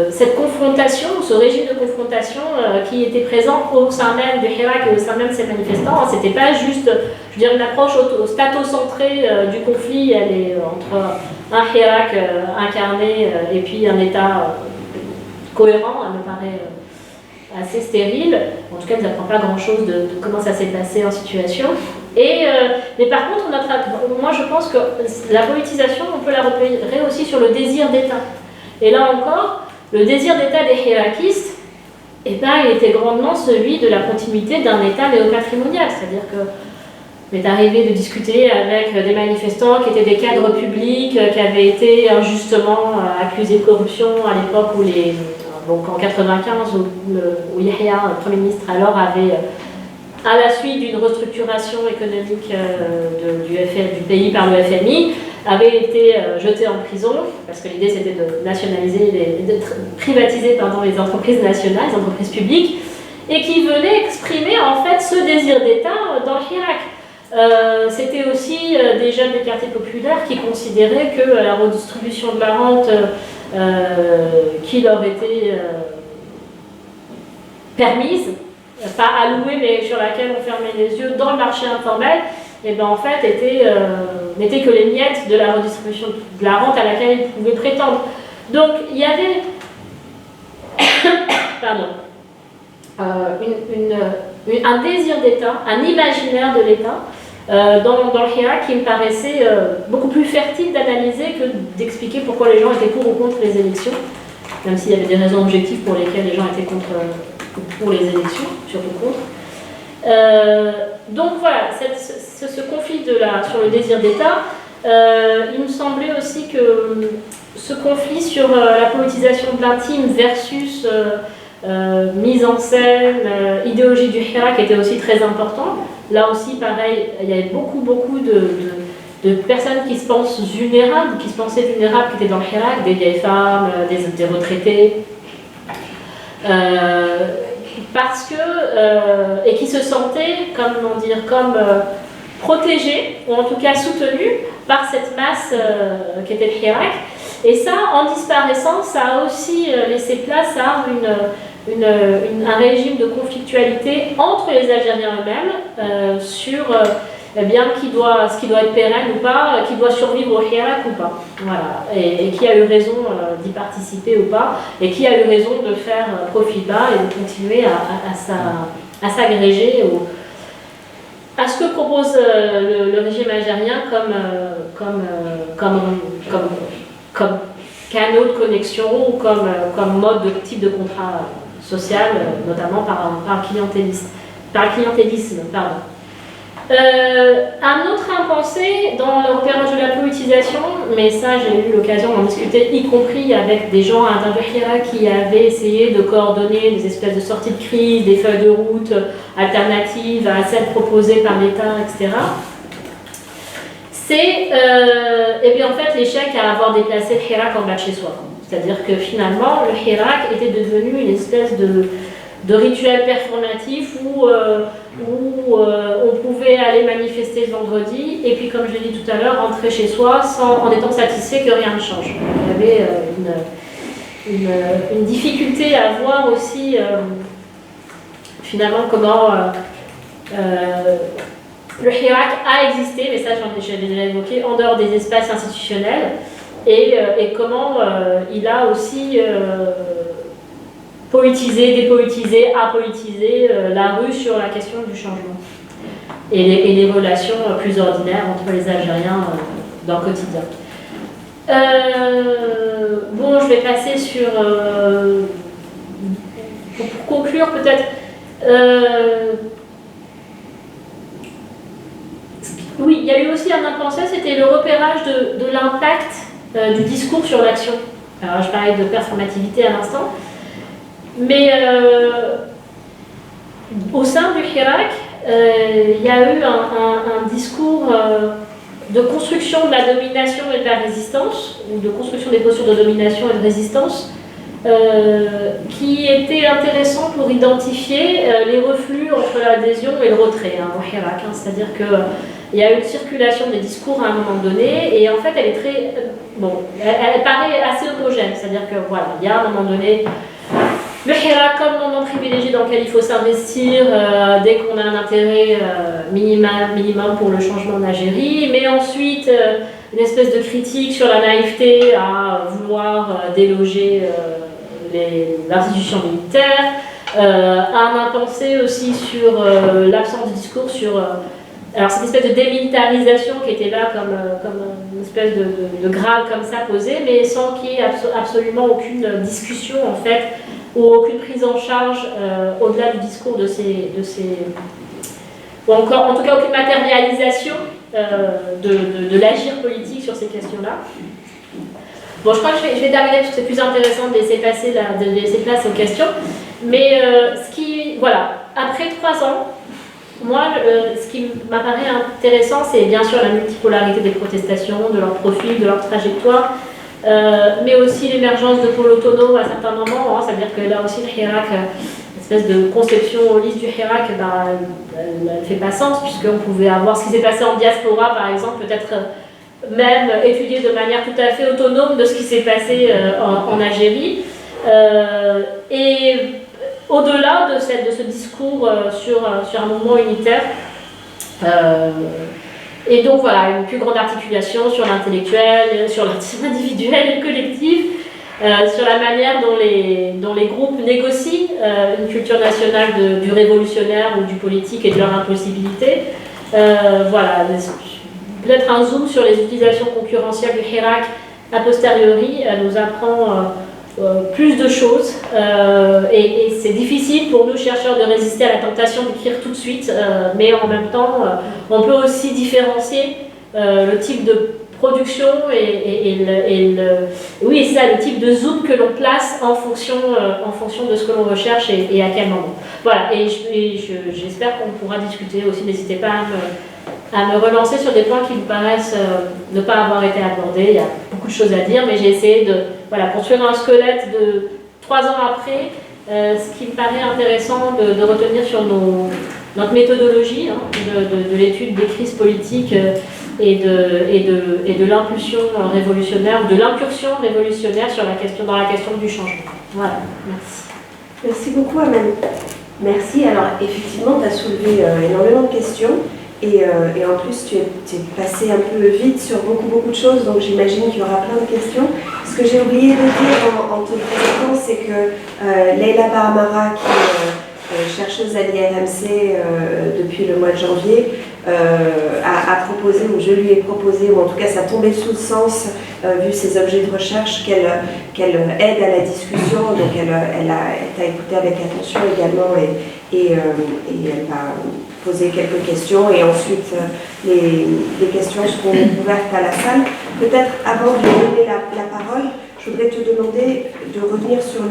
cette confrontation, ce régime de confrontation qui était présent au sein même du Hirak et au sein même de ces manifestants. C'était pas juste, je veux dire, une approche statocentrée du conflit, elle est entre un Hirak incarné et puis un État cohérent, elle me paraît assez stérile. En tout cas, elle ne nous apprend pas grand-chose de comment ça s'est passé en situation. Mais par contre, moi je pense que la politisation, on peut la repérer aussi sur le désir d'État. Et là encore, le désir d'État des hirakistes, il était grandement celui de la continuité d'un État néopatrimonial. C'est-à-dire que m'est arrivé de discuter avec des manifestants qui étaient des cadres publics, qui avaient été injustement accusés de corruption à l'époque où donc en 1995, où Yahya, le Premier ministre alors, avait, à la suite d'une restructuration économique du pays par le FMI, avait été jeté en prison, parce que l'idée c'était de nationaliser, de privatiser les entreprises nationales, les entreprises publiques, et qui venait exprimer en fait ce désir d'État dans le Hirak. C'était aussi des jeunes des quartiers populaires qui considéraient que la redistribution de la rente qui leur était permise pas allouée, mais sur laquelle on fermait les yeux dans le marché informel, et ben en fait n'était que les miettes de la redistribution de la rente à laquelle ils pouvaient prétendre. Donc il y avait pardon, un désir d'État, un imaginaire de l'État dans le Hirak qui me paraissait beaucoup plus fertile d'analyser que d'expliquer pourquoi les gens étaient pour ou contre les élections, même s'il y avait des raisons objectives pour lesquelles les gens étaient pour les élections, surtout contre. Donc voilà, ce conflit sur le désir d'État, il me semblait aussi que ce conflit sur la politisation de l'intime versus mise en scène, idéologie du Hirak était aussi très important. Là aussi, pareil, il y avait beaucoup de personnes qui se pensent vulnérables, qui se pensaient vulnérables, qui étaient dans le Hirak, des vieilles femmes, des retraités. Parce que, et qui se sentaient, comme protégés, ou en tout cas soutenus par cette masse qui était le Hirak. Et ça, en disparaissant, ça a aussi laissé place à un régime de conflictualité entre les Algériens eux-mêmes sur eh bien, ce qui doit être pérenne ou pas, qui doit survivre au Hirak ou pas. Voilà. Et qui a eu raison d'y participer ou pas, et qui a eu raison de faire profil bas et de continuer à s'agréger à ce que propose le régime algérien comme canaux de connexion ou comme type de contrat social, notamment par clientélisme. Pardon. Un autre impensé dans le repérage de la politisation, mais ça j'ai eu l'occasion d'en discuter, y compris avec des gens à l'intérieur du Hirak qui avaient essayé de coordonner des espèces de sorties de crise, des feuilles de route alternatives à celles proposées par l'État, etc. C'est eh bien, en fait l'échec à avoir déplacé le Hirak en bas de chez soi. C'est-à-dire que finalement le Hirak était devenu une espèce de rituel performatif où on pouvait aller manifester le vendredi et puis, comme je l'ai dit tout à l'heure, rentrer chez soi en étant satisfait que rien ne change. Il y avait une difficulté à voir aussi finalement comment le Hirak a existé, mais ça j'avais déjà évoqué, en dehors des espaces institutionnels et comment il a aussi politisé, dépolitisé, apolitisé la rue sur la question du changement et les relations plus ordinaires entre les Algériens dans le quotidien. Bon, je vais passer sur... pour conclure peut-être... oui, il y a eu aussi un impensé, c'était le repérage de l'impact du discours sur l'action. Alors je parlais de performativité à l'instant. Mais au sein du Hirak, il y a eu un discours de construction de la domination et de la résistance, ou de construction des postures de domination et de résistance, qui était intéressant pour identifier les reflux entre l'adhésion et le retrait au Hirak. C'est-à-dire qu'il y a eu une circulation des discours à un moment donné, et en fait elle est très... elle paraît assez homogène, c'est-à-dire que voilà, il y a à un moment donné... Le Hirak comme moment privilégié dans lequel il faut s'investir dès qu'on a un intérêt minimum pour le changement d'Algérie, mais ensuite une espèce de critique sur la naïveté à vouloir déloger l'institution militaire, un impensé aussi sur l'absence de discours sur alors cette espèce de démilitarisation qui était là comme une espèce de Graal comme ça posé, mais sans qu'il y ait absolument aucune discussion en fait, ou aucune prise en charge au-delà du discours de ces ou encore en tout cas aucune matérialisation de l'agir politique sur ces questions-là. Bon, je crois que je vais terminer parce que c'est plus intéressant de laisser place aux questions. Mais voilà, après 3 ans, moi, ce qui m'apparaît intéressant, c'est bien sûr la multipolarité des protestations, de leur profil, de leur trajectoire, mais aussi l'émergence de pôles autonomes à certains moments. C'est-à-dire que là aussi, le Hirak, l'espèce de conception holiste du Hirak, elle ne fait pas sens, puisqu'on pouvait avoir ce qui s'est passé en diaspora, par exemple, peut-être même étudier de manière tout à fait autonome de ce qui s'est passé en Algérie. Et au-delà de ce discours sur un mouvement unitaire. Et donc voilà, une plus grande articulation sur l'intellectuel, sur l'individuel et le collectif, sur la manière dont les groupes négocient une culture nationale du révolutionnaire ou du politique et de leur impossibilité. Voilà, peut-être un zoom sur les utilisations concurrentielles du Hirak a posteriori nous apprend plus de choses et c'est difficile pour nous chercheurs de résister à la tentation d'écrire tout de suite, mais en même temps on peut aussi différencier le type de production oui, c'est ça, le type de zoom que l'on place en fonction de ce que l'on recherche et à quel moment. Voilà, et j'espère qu'on pourra discuter aussi, n'hésitez pas à me relancer sur des points qui me paraissent ne pas avoir été abordés. Il y a beaucoup de choses à dire, mais j'ai essayé de construire un squelette de 3 ans après, ce qui me paraît intéressant de retenir sur notre méthodologie de l'étude des crises politiques et de l'impulsion révolutionnaire, ou de l'incursion révolutionnaire dans la question du changement. Voilà, merci. Merci beaucoup, Amel. Merci. Alors, effectivement, tu as soulevé énormément de questions. Et en plus, tu es passé un peu vite sur beaucoup de choses, donc j'imagine qu'il y aura plein de questions. Ce que j'ai oublié de dire en te présentant, c'est que Leila Bahamara, qui est chercheuse à l'IRMC depuis le mois de janvier, a proposé, ou je lui ai proposé, ou en tout cas ça tombait sous le sens, vu ses objets de recherche, qu'elle aide à la discussion. Donc elle t'a écouté avec attention également et elle va poser quelques questions et ensuite les questions seront ouvertes à la salle. Peut-être avant de donner la parole, je voudrais te demander de revenir sur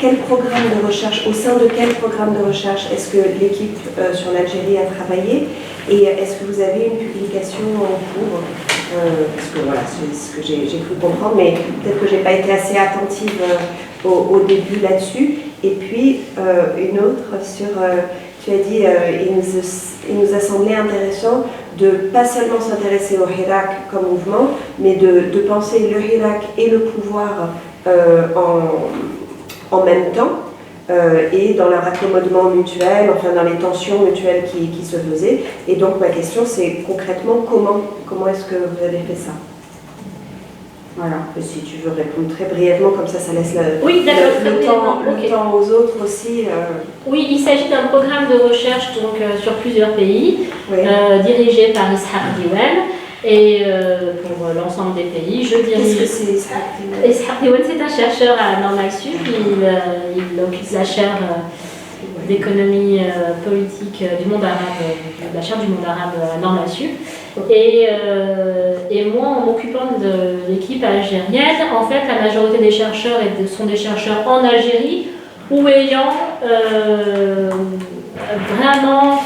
quel programme de recherche, au sein de quel programme de recherche est-ce que l'équipe sur l'Algérie a travaillé et est-ce que vous avez une publication en cours parce que voilà, c'est ce que j'ai cru comprendre, mais peut-être que je n'ai pas été assez attentive au début là-dessus. Et puis une autre sur... tu as dit, il nous a semblé intéressant de pas seulement s'intéresser au Hirak comme mouvement, mais de penser le Hirak et le pouvoir en même temps, et dans leur accommodement mutuel, enfin dans les tensions mutuelles qui se faisaient. Et donc ma question c'est concrètement comment est-ce que vous avez fait ça? Voilà, et si tu veux répondre très brièvement, comme ça laisse le temps aux autres aussi. Oui, il s'agit d'un programme de recherche donc, sur plusieurs pays, oui. Dirigé par Ishaq Diwan. Et pour l'ensemble des pays, je dirige... Qu'est-ce que c'est Ishaq Diwan, c'est un chercheur à Normal Sup, il occupe la chaire d'économie politique du monde arabe, la chaire du monde arabe à Normal Sup. Et moi, en m'occupant de l'équipe algérienne, en fait, la majorité des chercheurs sont des chercheurs en Algérie ou ayant vraiment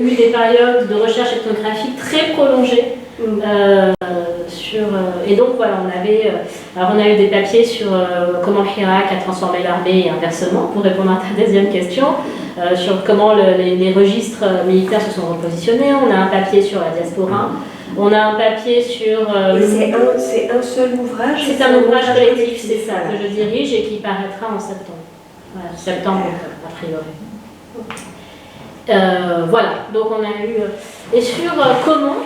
eu des périodes de recherche ethnographique très prolongées. Et donc voilà, on a eu des papiers sur comment Hirak a transformé l'armée et inversement, pour répondre à ta deuxième question, sur comment les registres militaires se sont repositionnés. On a un papier sur la diaspora. On a un papier sur... c'est un seul ouvrage? C'est un ouvrage collectif, c'est ça, que je dirige et qui paraîtra en septembre. Voilà, septembre, a priori. Voilà, donc on a eu... Et sur comment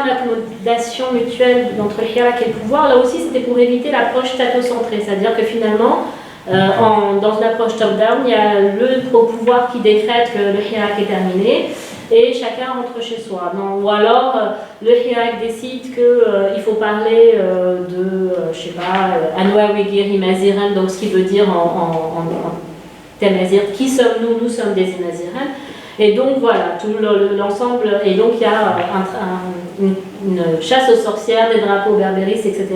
l'accommodation mutuelle entre le Hirak et le pouvoir, là aussi c'était pour éviter l'approche statocentrée, c'est-à-dire que finalement, dans une approche top-down, il y a le pouvoir qui décrète que le Hirak est terminé, et chacun rentre chez soi. Non, ou alors, le Hirak décide qu'il faut parler je sais pas, Anwa Wegiri Maziran, donc ce qui veut dire en Tamazight, qui sommes-nous? Nous sommes des Maziran. Et donc voilà, tout l'ensemble, et donc il y a une chasse aux sorcières, des drapeaux berbéristes, etc.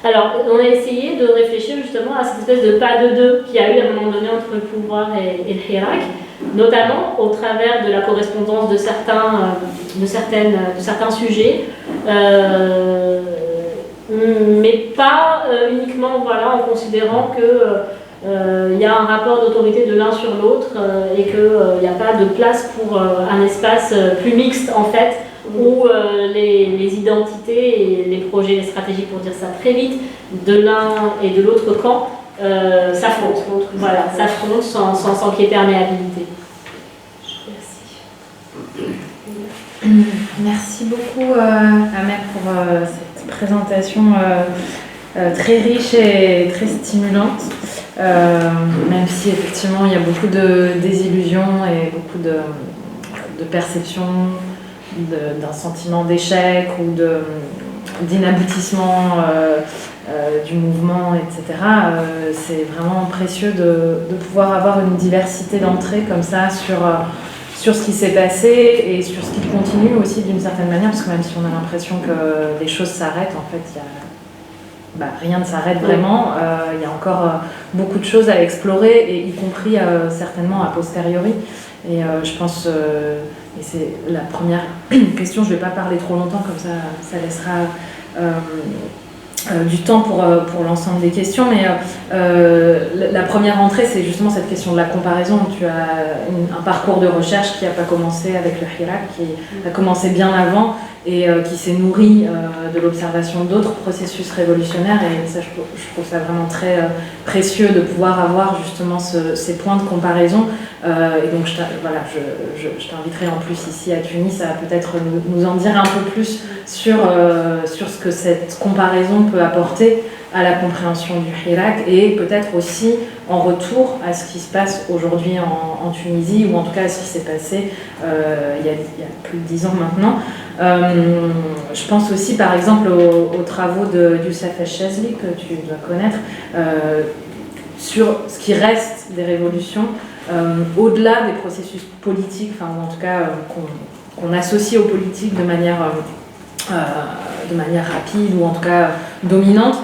Alors, on a essayé de réfléchir justement à cette espèce de pas de deux qu'il y a eu à un moment donné entre le pouvoir et le Hirak, notamment au travers de la correspondance de certains sujets, mais pas uniquement voilà, en considérant que y a un rapport d'autorité de l'un sur l'autre et qu'il n'y a pas de place pour un espace plus mixte en fait, où les identités et les projets, les stratégies pour dire ça très vite, de l'un et de l'autre camp s'affrontent. Voilà, s'affrontent sans qu'il y ait perméabilité. Merci beaucoup Amel pour cette présentation très riche et très stimulante, même si effectivement il y a beaucoup de désillusions et beaucoup de perceptions d'un sentiment d'échec ou d'inaboutissement du mouvement, etc. C'est vraiment précieux de pouvoir avoir une diversité d'entrées comme ça sur ce qui s'est passé et sur ce qui continue aussi d'une certaine manière, parce que même si on a l'impression que les choses s'arrêtent, en fait, rien ne s'arrête vraiment. Il y a encore beaucoup de choses à explorer, et y compris certainement a posteriori. Et je pense, et c'est la première question, je ne vais pas parler trop longtemps, comme ça laissera du temps pour l'ensemble des questions, mais la première entrée, c'est justement cette question de la comparaison. Tu as un parcours de recherche qui n'a pas commencé avec le Hirak, qui a commencé bien avant et qui s'est nourri de l'observation d'autres processus révolutionnaires, et ça, je trouve ça vraiment très précieux de pouvoir avoir justement ces points de comparaison. Et donc je t'inviterai en plus ici à Tunis à peut-être nous en dire un peu plus sur ce que cette comparaison peut apporter à la compréhension du Hirak, et peut-être aussi en retour à ce qui se passe aujourd'hui en Tunisie, ou en tout cas à ce qui s'est passé il y a plus de 10 ans maintenant. Je pense aussi par exemple aux travaux de Youssef El-Chazli, que tu dois connaître, sur ce qui reste des révolutions, au-delà des processus politiques, enfin, ou en tout cas qu'on associe aux politiques de manière rapide, ou en tout cas dominante,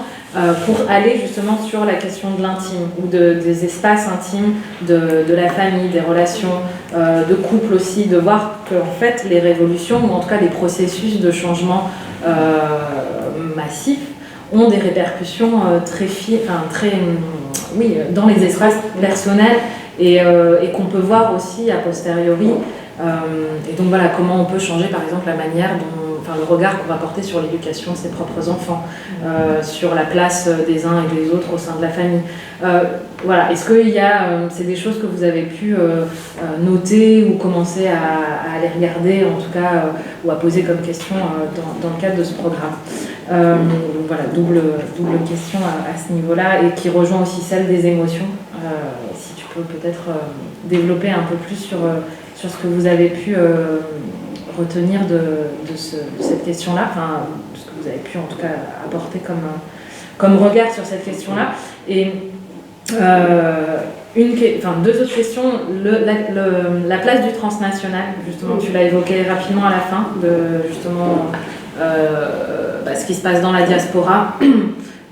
pour aller justement sur la question de l'intime, ou des espaces intimes, de la famille, des relations, de couple aussi, de voir que en fait les révolutions, ou en tout cas les processus de changement massifs, ont des répercussions dans les espaces personnels, et qu'on peut voir aussi a posteriori. Et donc voilà, comment on peut changer par exemple la manière le regard qu'on va porter sur l'éducation de ses propres enfants, sur la place des uns et des autres au sein de la famille. Voilà, est-ce qu'il y a, c'est des choses que vous avez pu noter ou commencer à aller regarder, en tout cas, ou à poser comme question dans le cadre de ce programme. Donc voilà, double question à ce niveau-là, et qui rejoint aussi celle des émotions. Si tu peux peut-être développer un peu plus sur ce que vous avez pu retenir de cette question-là, enfin, ce que vous avez pu en tout cas apporter comme regard sur cette question-là. Et deux autres questions. La place du transnational, justement, tu l'as évoqué rapidement à la fin, de justement ce qui se passe dans la diaspora.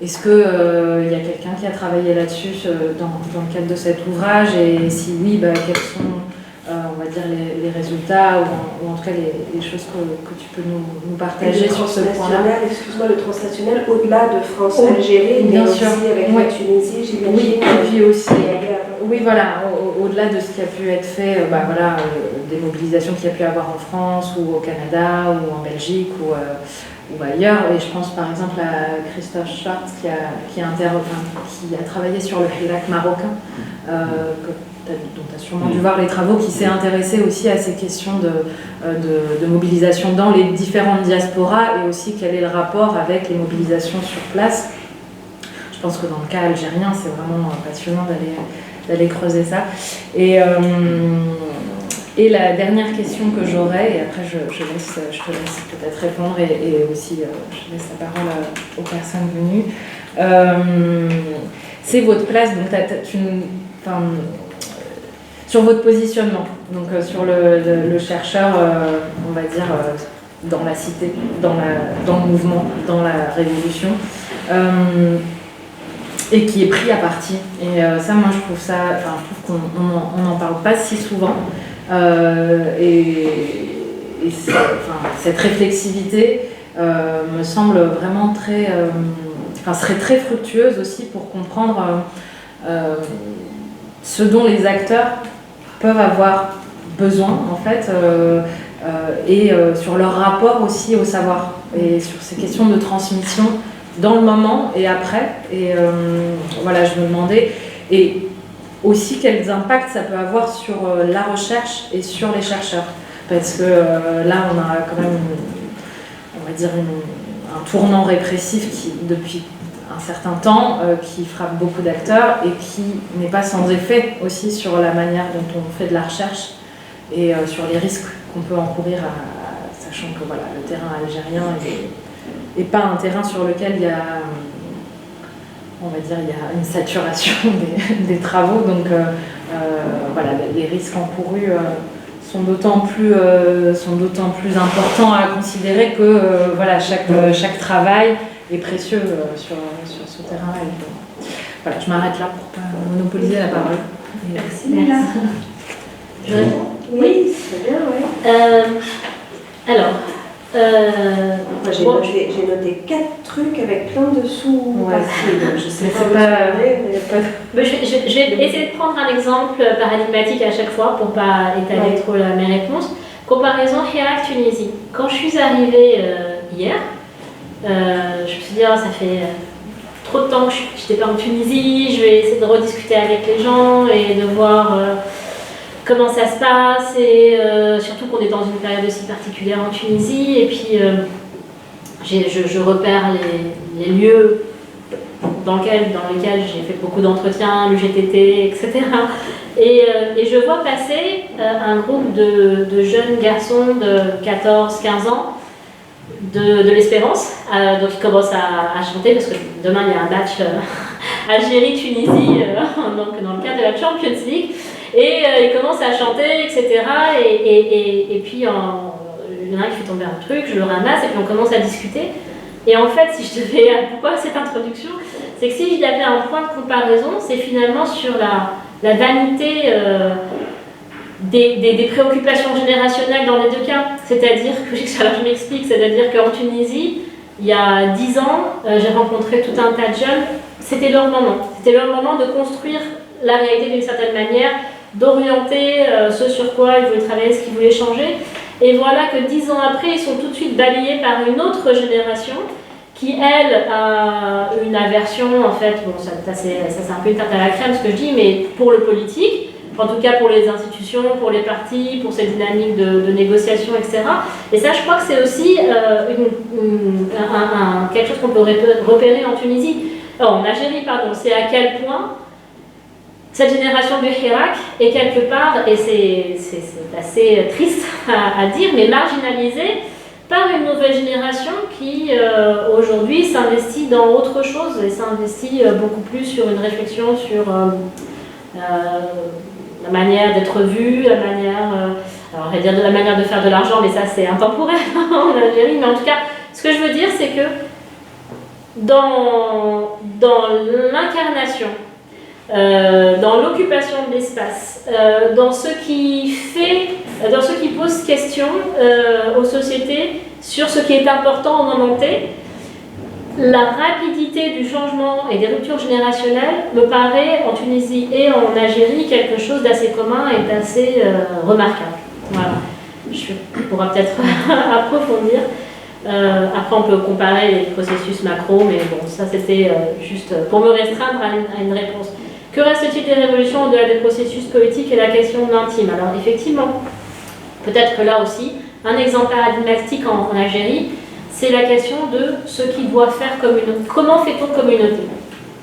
Est-ce qu'il y a quelqu'un qui a travaillé là-dessus dans le cadre de cet ouvrage, et si oui, quels sont on va dire les résultats, ou en tout cas les choses que tu peux nous partager sur ce point-là. Excuse-moi, le transnational au-delà de France-Algérie, mais aussi avec la Tunisie, j'imagine. Oui, et puis aussi, oui, voilà, au-delà de ce qui a pu être fait, des mobilisations qu'il y a pu avoir en France, ou au Canada, ou en Belgique, ou ailleurs. Et je pense par exemple à Christophe Schwartz qui a travaillé sur le Hirak marocain, dont tu as sûrement dû voir les travaux, qui s'est intéressé aussi à ces questions de mobilisation dans les différentes diasporas, et aussi quel est le rapport avec les mobilisations sur place. Je pense que dans le cas algérien, c'est vraiment passionnant d'aller creuser ça. Et la dernière question que j'aurais, et après je te laisse peut-être répondre, et aussi je laisse la parole aux personnes venues, c'est votre place. Donc sur votre positionnement, donc sur le chercheur, on va dire, dans la cité, dans le mouvement, dans la révolution, et qui est pris à partie. Et ça, moi, je trouve qu'on n'en parle pas si souvent. Cette réflexivité me semble vraiment serait très fructueuse aussi pour comprendre ce dont les acteurs peuvent avoir besoin, en fait, et sur leur rapport aussi au savoir, et sur ces questions de transmission dans le moment et après. Et voilà, je me demandais, et aussi quels impacts ça peut avoir sur la recherche et sur les chercheurs. Parce que là, on a quand même, on va dire, un tournant répressif qui, depuis un certain temps, qui frappe beaucoup d'acteurs et qui n'est pas sans effet aussi sur la manière dont on fait de la recherche et sur les risques qu'on peut encourir, sachant que voilà, le terrain algérien n'est pas un terrain sur lequel il y a, on va dire, il y a une saturation des travaux, donc voilà, les risques encourus sont d'autant plus importants à considérer que voilà, chaque travail est précieux sur ce terrain. Voilà, je m'arrête là pour ne pas monopoliser la parole. Merci Léla. Je réponds? Oui, c'est bien, oui. Alors, j'ai noté 4 trucs avec plein de sous-parties, donc je sais pas. Je vais essayer de prendre un exemple paradigmatique à chaque fois pour ne pas étaler trop mes réponses. Comparaison Hirak-Tunisie. Quand je suis arrivée hier, je me suis dit, ça fait trop de temps que je n'étais pas en Tunisie, je vais essayer de rediscuter avec les gens et de voir comment ça se passe, et surtout qu'on est dans une période aussi particulière en Tunisie, et puis je repère les lieux dans lesquels j'ai fait beaucoup d'entretiens, l'UGTT, etc. Et je vois passer un groupe de jeunes garçons de 14-15 ans de l'Espérance, donc ils commencent à chanter, parce que demain il y a un match Algérie-Tunisie donc dans le cadre de la Champions League, et ils commencent à chanter, etc. Et puis il y en a un qui fait tomber un truc, je le ramasse, et puis on commence à discuter. Et en fait, si je devais, pourquoi cette introduction, c'est que si je l'avais un point de comparaison, c'est finalement sur la vanité des préoccupations générationnelles dans les deux cas. C'est-à-dire que, alors je m'explique, c'est-à-dire qu'en Tunisie, il y a 10 ans, j'ai rencontré tout un tas de jeunes, c'était leur moment. C'était leur moment de construire la réalité d'une certaine manière, d'orienter ce sur quoi ils voulaient travailler, ce qu'ils voulaient changer. Et voilà que 10 ans après, ils sont tout de suite balayés par une autre génération qui, elle, a une aversion, en fait, bon, ça c'est un peu une tarte à la crème ce que je dis, mais pour le politique, en tout cas pour les institutions, pour les partis, pour cette dynamique de négociation, etc. Et ça, je crois que c'est aussi quelque chose qu'on peut repérer en Tunisie, en Algérie, pardon, c'est à quel point cette génération du Hirak est quelque part, et c'est assez triste à dire, mais marginalisée par une nouvelle génération qui aujourd'hui s'investit dans autre chose et s'investit beaucoup plus sur une réflexion sur la manière d'être vue, la manière, alors je vais dire de la manière de faire de l'argent, mais ça c'est intemporel en Algérie, mais en tout cas, ce que je veux dire, c'est que dans l'incarnation, dans l'occupation de l'espace, dans ce qui pose question aux sociétés sur ce qui est important au moment T, la rapidité du changement et des ruptures générationnelles me paraît en Tunisie et en Algérie quelque chose d'assez commun et d'assez remarquable. Voilà. On pourra peut-être approfondir. Après, on peut comparer les processus macro, mais bon, ça c'était juste pour me restreindre à une réponse. Que reste-t-il des révolutions au-delà des processus politiques et la question de l'intime? Alors effectivement, peut-être que là aussi, un exemple paradigmatique en Algérie, c'est la question de ce qui doit faire communauté. Comment fait-on communauté?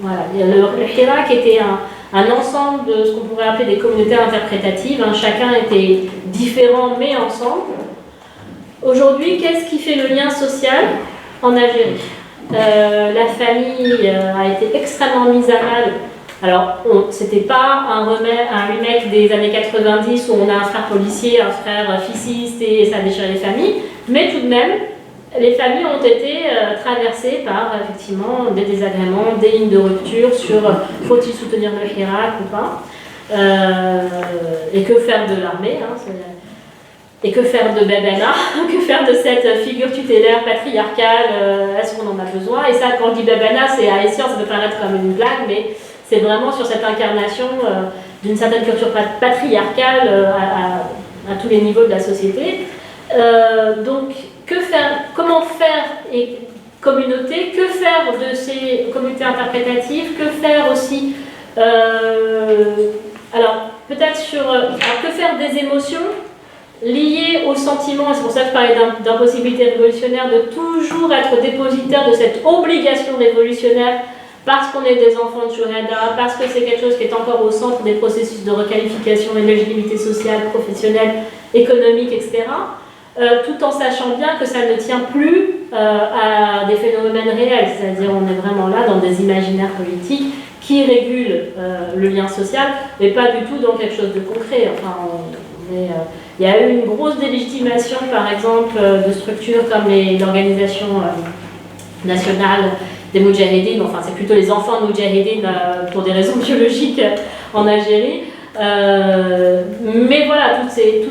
Voilà. Le Hirak était un ensemble de ce qu'on pourrait appeler des communautés interprétatives. Chacun était différent mais ensemble. Aujourd'hui, qu'est-ce qui fait le lien social en Algérie? La famille a été extrêmement mise à mal. Alors, c'était pas un remake des années 90 où on a un frère policier, un frère ficiste et ça déchire les familles, mais tout de même, les familles ont été traversées par effectivement des désagréments, des lignes de rupture sur faut-il soutenir le Hirak ou pas, et que faire de l'armée, et que faire de Babana, que faire de cette figure tutélaire patriarcale, est-ce qu'on en a besoin? Et ça, quand je dis Babana, c'est à l'essence, ça peut paraître comme une blague, mais c'est vraiment sur cette incarnation d'une certaine culture patriarcale à tous les niveaux de la société. Donc, que faire, comment faire et communautés, que faire de ces communautés interprétatives, que faire aussi, alors peut-être que faire des émotions liées aux sentiments, et c'est pour ça que je parlais d'impossibilité révolutionnaire, de toujours être dépositaire de cette obligation révolutionnaire parce qu'on est des enfants de Shuhada, parce que c'est quelque chose qui est encore au centre des processus de requalification et de légitimité sociale, professionnelle, économique, etc. Tout en sachant bien que ça ne tient plus à des phénomènes réels, c'est-à-dire on est vraiment là dans des imaginaires politiques qui régulent le lien social, mais pas du tout dans quelque chose de concret. Enfin, il y a eu une grosse délégitimation, par exemple, de structures comme l'organisation nationale des Moudjahidines, enfin c'est plutôt les enfants de Moudjahidines pour des raisons biologiques en Algérie. Mais voilà, toutes ces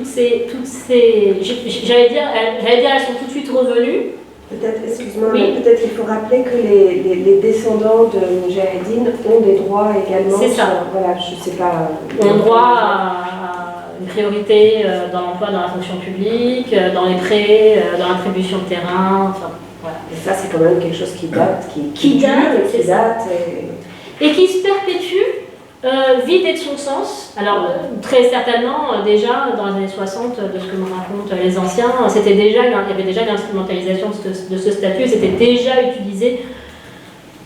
j'allais dire, elles sont tout de suite revenues. Peut-être, excuse-moi, Oui. Peut-être qu'il faut rappeler que les descendants de Moudjahidines ont des droits également. C'est ça. Voilà, je sais pas. Ont droit à une priorité dans l'emploi, dans la fonction publique, dans les prêts, dans l'attribution de terrain, enfin, voilà. Et ça, c'est quand même quelque chose qui date, Qui dure date, et qui c'est ça. date. Et qui se perpétue, vide de son sens. Alors, très certainement, déjà dans les années 60, de ce que me racontent les anciens, il y avait déjà l'instrumentalisation de ce statut, c'était déjà utilisé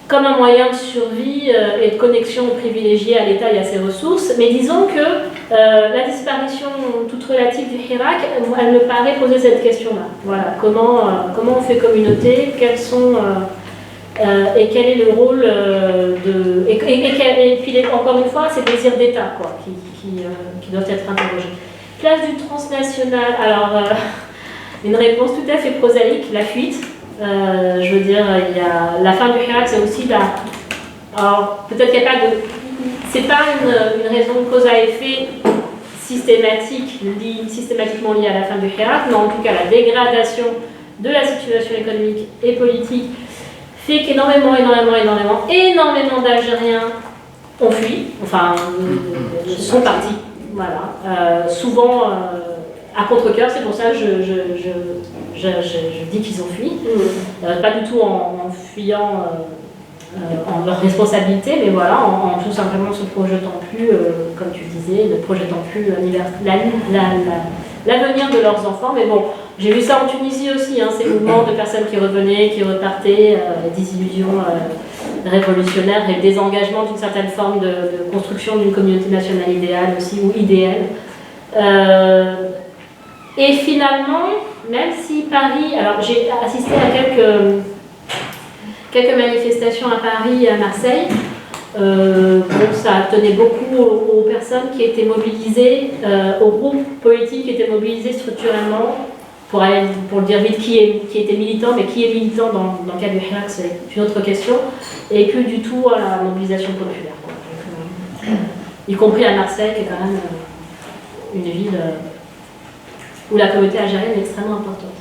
comme un moyen de survie et de connexion privilégiée à l'État et à ses ressources. Mais disons que la disparition toute relative du Hirak, elle me paraît poser cette question-là. Voilà, comment on fait communauté, quels sont... et quel est le rôle et puis encore une fois, ces désirs d'État qui doivent être interrogés. Place du transnational, alors une réponse tout à fait prosaïque, la fuite. Je veux dire, il y a la fin du Hirak, c'est aussi alors peut-être qu'il n'y a pas de... C'est pas une raison de cause à effet systématiquement liée à la fin du Hirak, mais en tout cas la dégradation de la situation économique et politique fait qu'énormément d'Algériens ont fui, enfin, sont partis, voilà. Souvent à contre-cœur, c'est pour ça que je dis qu'ils ont fui. Pas du tout en fuyant en leur responsabilité, mais voilà, en tout simplement se projetant plus, comme tu disais, ne projetant plus l'avenir de leurs enfants. Mais bon, j'ai vu ça en Tunisie aussi, hein, ces mouvements de personnes qui revenaient, qui repartaient, des illusions révolutionnaires et le désengagement d'une certaine forme de construction d'une communauté nationale idéale aussi, ou idéale. Et finalement, même si Paris... Alors j'ai assisté à quelques manifestations à Paris et à Marseille. Ça tenait beaucoup aux personnes qui étaient mobilisées, aux groupes politiques qui étaient mobilisés structurellement, pour le dire vite, qui était militant, mais qui est militant dans le cas du Hirak, c'est une autre question, et plus du tout à la mobilisation populaire. Y compris à Marseille, qui est quand même une ville où la communauté algérienne est extrêmement importante.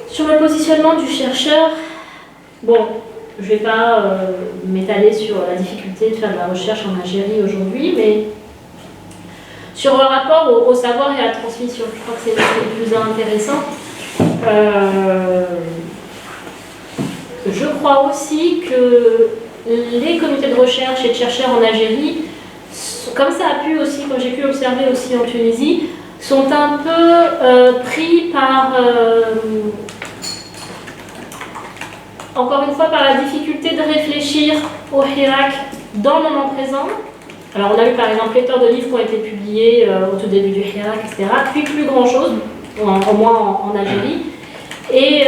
Sur le positionnement du chercheur, bon, je ne vais pas m'étaler sur la difficulté de faire de la recherche en Algérie aujourd'hui, mais sur le rapport au savoir et à la transmission, je crois que c'est le plus intéressant. Je crois aussi que les comités de recherche et de chercheurs en Algérie, comme ça a pu aussi, comme j'ai pu observer aussi en Tunisie, sont un peu pris par... encore une fois, par la difficulté de réfléchir au Hirak dans le moment présent. Alors on a eu par exemple pléthore de livres qui ont été publiés au tout début du Hirak, etc. Puis plus grand chose, au moins en Algérie. Et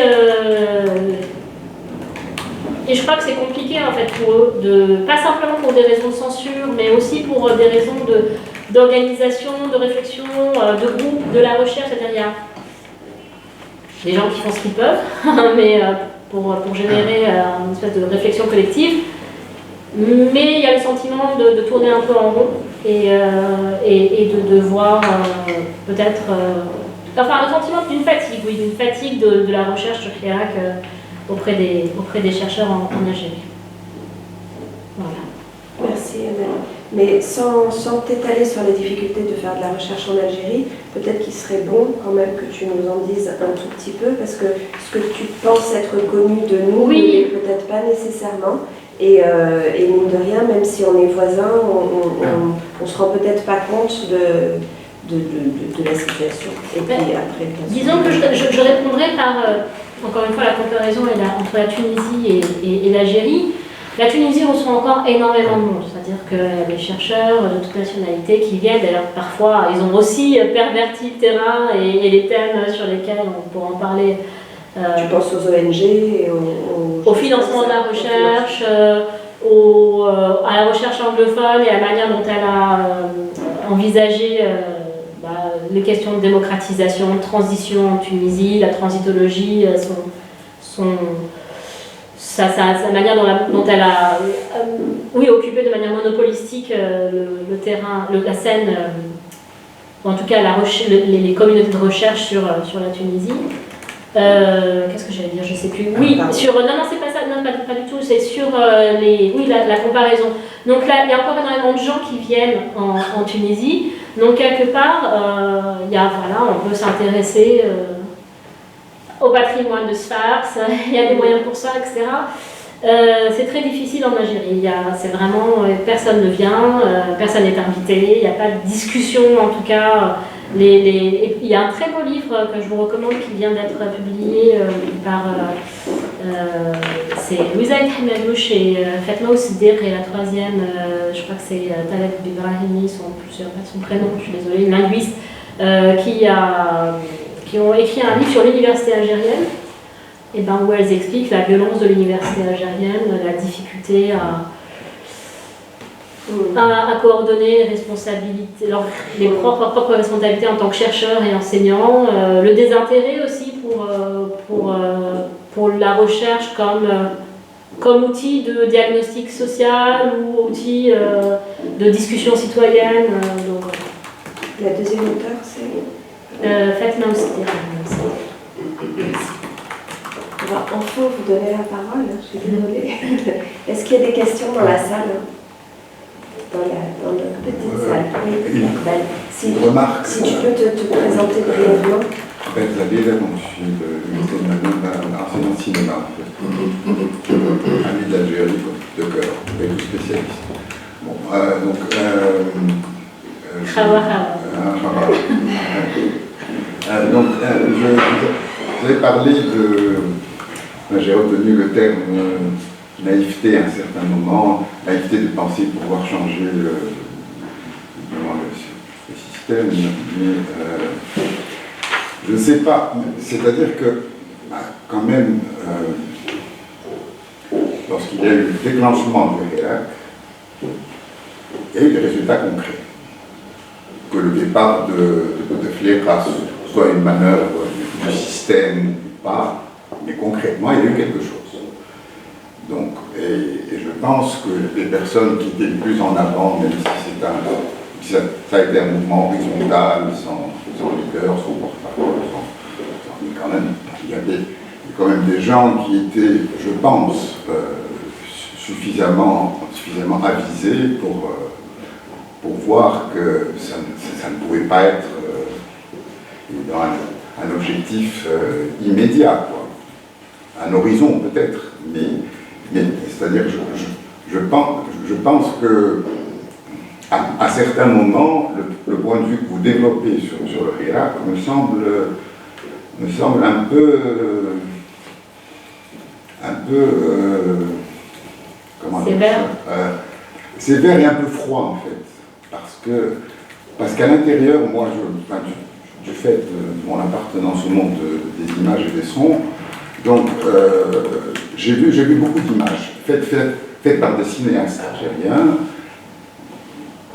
je crois que c'est compliqué en fait pour eux, pas simplement pour des raisons de censure, mais aussi pour des raisons d'organisation, de réflexion, de groupe, de la recherche, c'est-à-dire il y a des gens qui font ce qu'ils peuvent, mais pour générer une espèce de réflexion collective. Mais il y a le sentiment de tourner un peu en rond et de voir peut-être... enfin, le sentiment d'une fatigue, oui, d'une fatigue de la recherche sur Hirak auprès des chercheurs en Algérie. Voilà. Merci Annelle. Mais sans t'étaler sur les difficultés de faire de la recherche en Algérie, peut-être qu'il serait bon quand même que tu nous en dises un tout petit peu, parce que ce que tu penses être connu de nous, Oui. ne l'est peut-être pas nécessairement. Et mine de rien, même si on est voisins, on se rend peut-être pas compte de la situation. Et puis après, disons que je répondrai par, encore une fois, la comparaison entre la Tunisie et l'Algérie. La Tunisie reçoit encore énormément de monde, c'est-à-dire qu'il y a des chercheurs de toute nationalité qui viennent, d'ailleurs parfois ils ont aussi perverti le terrain et les thèmes sur lesquels on pourra en parler. Tu penses aux ONG et au financement de la recherche, à la recherche anglophone et à la manière dont elle a envisagé les questions de démocratisation, de transition en Tunisie, la transitologie, sa manière dont elle a occupé de manière monopolistique le terrain, la scène, ou en tout cas les communautés de recherche sur la Tunisie. Qu'est-ce que j'allais dire? Je sais plus. Oui, non, c'est pas ça, non, pas du tout, c'est sur la comparaison. Donc là, il y a encore énormément de gens qui viennent en Tunisie. Donc quelque part, on peut s'intéresser au patrimoine de Sfax, il y a des moyens pour ça, etc. C'est très difficile en Algérie. C'est vraiment, personne ne vient, personne n'est invité, il n'y a pas de discussion en tout cas. Il y a un très beau livre que je vous recommande qui vient d'être publié par c'est Louisa Hamadouche et Fatma Ousdir et la troisième, je crois que c'est Taleb Ibrahimi, son prénom, je suis désolée, une linguiste, qui ont écrit un livre sur l'université algérienne, où elles expliquent la violence de l'université algérienne, la difficulté à coordonner les propres responsabilités en tant que chercheurs et enseignants, le désintérêt aussi pour la recherche comme outil de diagnostic social ou outil de discussion citoyenne. La deuxième auteure, c'est Fatma Ousdir. On va enfin vous donner la parole, je suis désolée. Est-ce qu'il y a des questions dans la salle? Dans notre petite salle. Oui, si tu peux te présenter brièvement. En fait, la BLM, je suis enseignant de cinéma, en fait. Ami de l'Algérie, de cœur, avec le spécialiste. Bon, donc, vous avez parlé de... J'ai retenu le terme naïveté à un certain moment, naïveté de penser pouvoir changer le système, mais je ne sais pas, c'est-à-dire que quand même, lorsqu'il y a eu le déclenchement du Hirak, il y a eu des résultats concrets. Que le départ de Bouteflika soit une manœuvre du système ou pas, mais concrètement, il y a eu quelque chose. Donc, et je pense que les personnes qui étaient le plus en avant, même si ça a été un mouvement horizontal, sans leader, sans porte-parole, quand même, il y avait quand même des gens qui étaient, je pense, suffisamment avisés pour voir que ça ne pouvait pas être un objectif immédiat, quoi. Un horizon peut-être, mais c'est-à-dire je pense que à certains moments, le point de vue que vous développez sur le Hirak me semble un peu comment dire ça, sévère et un peu froid en fait, parce qu'à l'intérieur, moi, du fait de mon appartenance au monde des images et des sons, donc j'ai vu beaucoup d'images faites par des cinéastes algériens,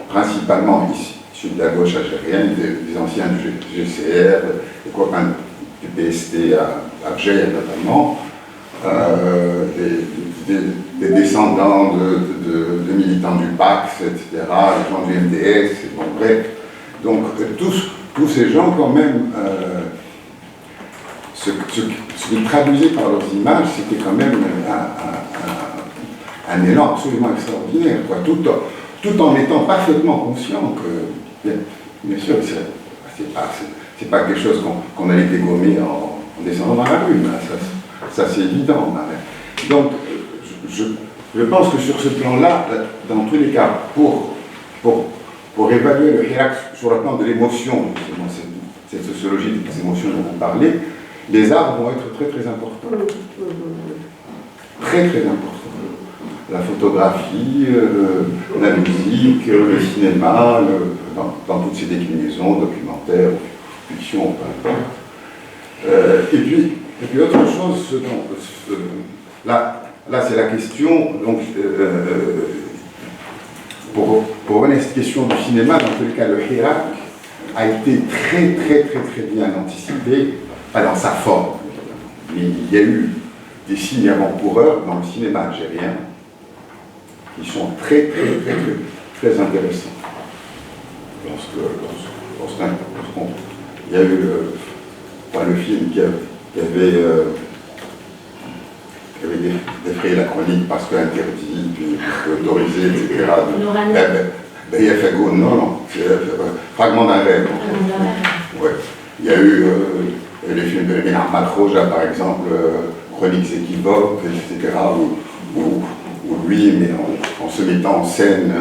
principalement issus de la gauche algérienne, des anciens du GCR, des copains du PST à Alger notamment, des descendants de militants du PAX, etc., des gens du MDS, bon, bref. Donc tous ces gens quand même, ce qu'ils traduisaient par leurs images, c'était quand même un élan absolument extraordinaire, quoi. tout en étant parfaitement conscient que, bien sûr, c'est pas quelque chose qu'on allait dégommer en descendant dans la rue, ça c'est évident. Donc, je pense que sur ce plan-là, dans tous les cas, pour évaluer le Hirak sur le plan de l'émotion, cette sociologie des émotions dont vous parlez, les arts vont être très très importants. Très très importants. La photographie, la musique, le cinéma, dans toutes ces déclinaisons, documentaires, fiction, peu importe. Et puis autre chose, là c'est la question, donc, pour revenir à cette question du cinéma, dans tous les cas, le Hirak a été très très très très bien anticipé, pas dans sa forme, mais il y a eu des signes avant-coureurs dans le cinéma algérien qui sont très très très très, très intéressants. Il y a eu le film qui avait défrayé la chronique parce qu'interdit, puis autorisé, etc. Non, c'est Fragment d'un rêve. Ouais. Il y a eu les films de Ménard Matroja, par exemple, Chroniques équivoques, etc., où lui, mais en se mettant en scène,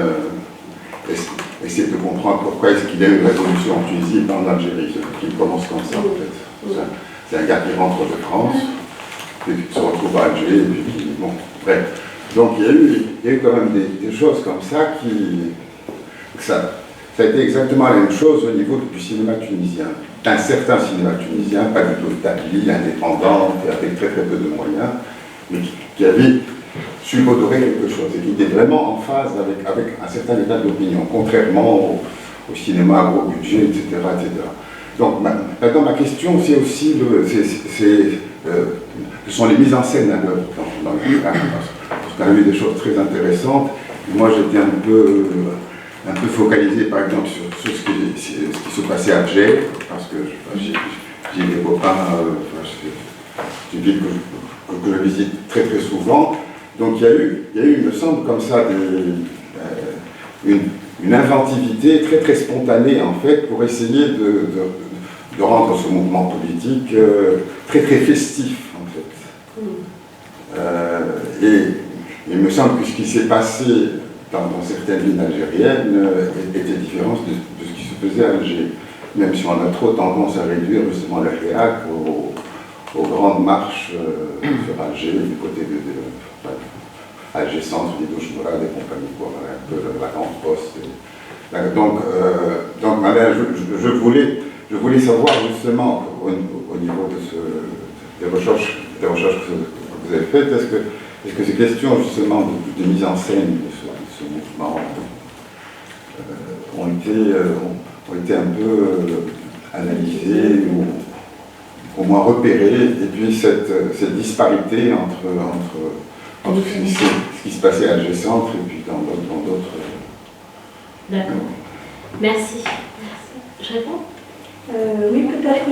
essayer de comprendre pourquoi est-ce qu'il y a eu une révolution en Tunisie et en Algérie. Il commence comme ça, en fait. C'est un gars qui rentre de France, puis qui se retrouve à Alger, et puis bon, bref. Donc il y a eu quand même des choses comme ça ça a été exactement la même chose au niveau du cinéma tunisien. Un certain cinéma tunisien, pas du tout établi, indépendant, avec très très peu de moyens, mais qui avait su moduler quelque chose et qui était vraiment en phase avec un certain état d'opinion, contrairement au cinéma à gros budget, etc. etc. Donc maintenant ma question c'est aussi ce sont les mises en scène à l'œuvre dans le film, parce qu'on a vu des choses très intéressantes. Moi j'étais un peu focalisé par exemple sur ce qui se passait à Alger, parce que j'ai des copains, c'est une ville que je visite très très souvent. Donc il y a eu, il me semble, comme ça, une inventivité très très spontanée en fait pour essayer de rendre ce mouvement politique très très festif en fait. Et il me semble que ce qui s'est passé dans certaines villes algériennes était différent de ce qui se faisait à Alger, même si on a trop tendance à réduire justement le Hirak aux grandes marches sur Alger, du côté de Alger Centre, des Douches Mourad et compagnie, quoi, un peu la grande poste. Donc Madame, je voulais savoir justement au niveau des recherches que vous avez faites, est-ce que ces questions justement de mise en scène de ce mouvement ont été un peu analysées ou au moins repérées, et puis cette disparité entre ce qui se passait à Alger Centre et puis dans d'autres. D'accord. Merci. Je réponds? Oui, peut-être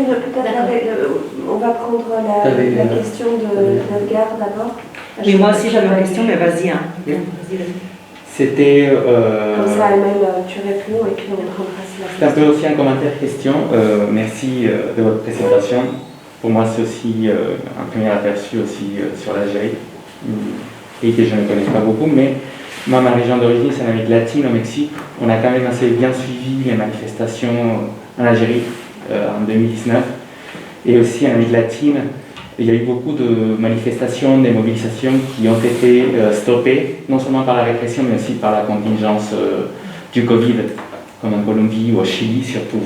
on va prendre la question de Edgar d'abord. Oui, moi aussi j'avais une question, mais vas-y. Hein. Vas-y. C'était... Comme ça, Amel, tu réponds et puis on prendra la C'est un peu aussi un commentaire-question. Merci de votre présentation. Pour moi, c'est aussi un premier aperçu aussi sur l'Algérie, pays que je ne connais pas beaucoup, mais moi, ma région d'origine, c'est l'Amérique latine, au Mexique. On a quand même assez bien suivi les manifestations en Algérie en 2019. Et aussi en Amérique latine, il y a eu beaucoup de manifestations, des mobilisations qui ont été stoppées, non seulement par la répression, mais aussi par la contingence du Covid, comme en Colombie ou au Chili surtout.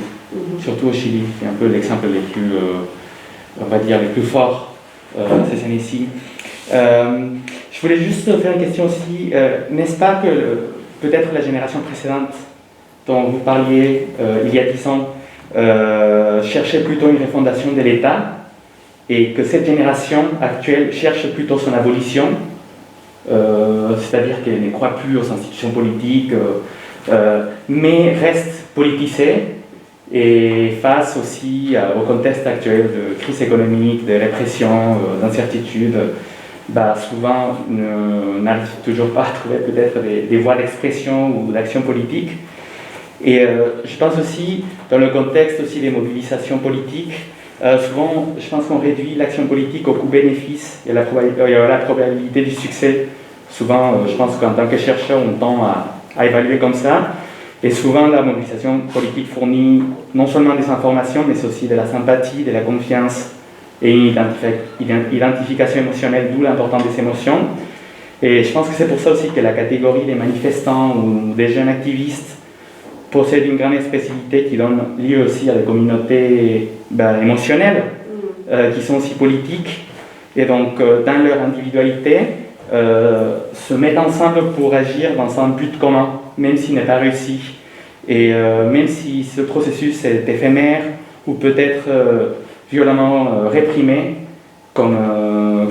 Surtout au Chili, c'est un peu l'exemple les plus, on va dire, les plus forts ces années-ci. Je voulais juste faire une question aussi. N'est-ce pas que peut-être la génération précédente dont vous parliez il y a 10 ans cherchait plutôt une refondation de l'État, et que cette génération actuelle cherche plutôt son abolition, c'est-à-dire qu'elle ne croit plus aux institutions politiques, mais reste politisée et face aussi au contexte actuel de crise économique, de répression, d'incertitude. souvent n'arrivent toujours pas à trouver peut-être des voies d'expression ou d'action politique. Et je pense aussi, dans le contexte aussi des mobilisations politiques, souvent je pense qu'on réduit l'action politique au coût-bénéfice et à la probabilité du succès. Souvent, je pense qu'en tant que chercheur, on tend à évaluer comme ça. Et souvent, la mobilisation politique fournit non seulement des informations, mais aussi de la sympathie, de la confiance et une identification émotionnelle, d'où l'importance des émotions. Et je pense que c'est pour ça aussi que la catégorie des manifestants ou des jeunes activistes possède une grande expressivité qui donne lieu aussi à des communautés émotionnelles, qui sont aussi politiques. Et donc, dans leur individualité, se mettent ensemble pour agir dans un but commun, même s'il n'est pas réussi. Et même si ce processus est éphémère ou peut-être violemment réprimé, comme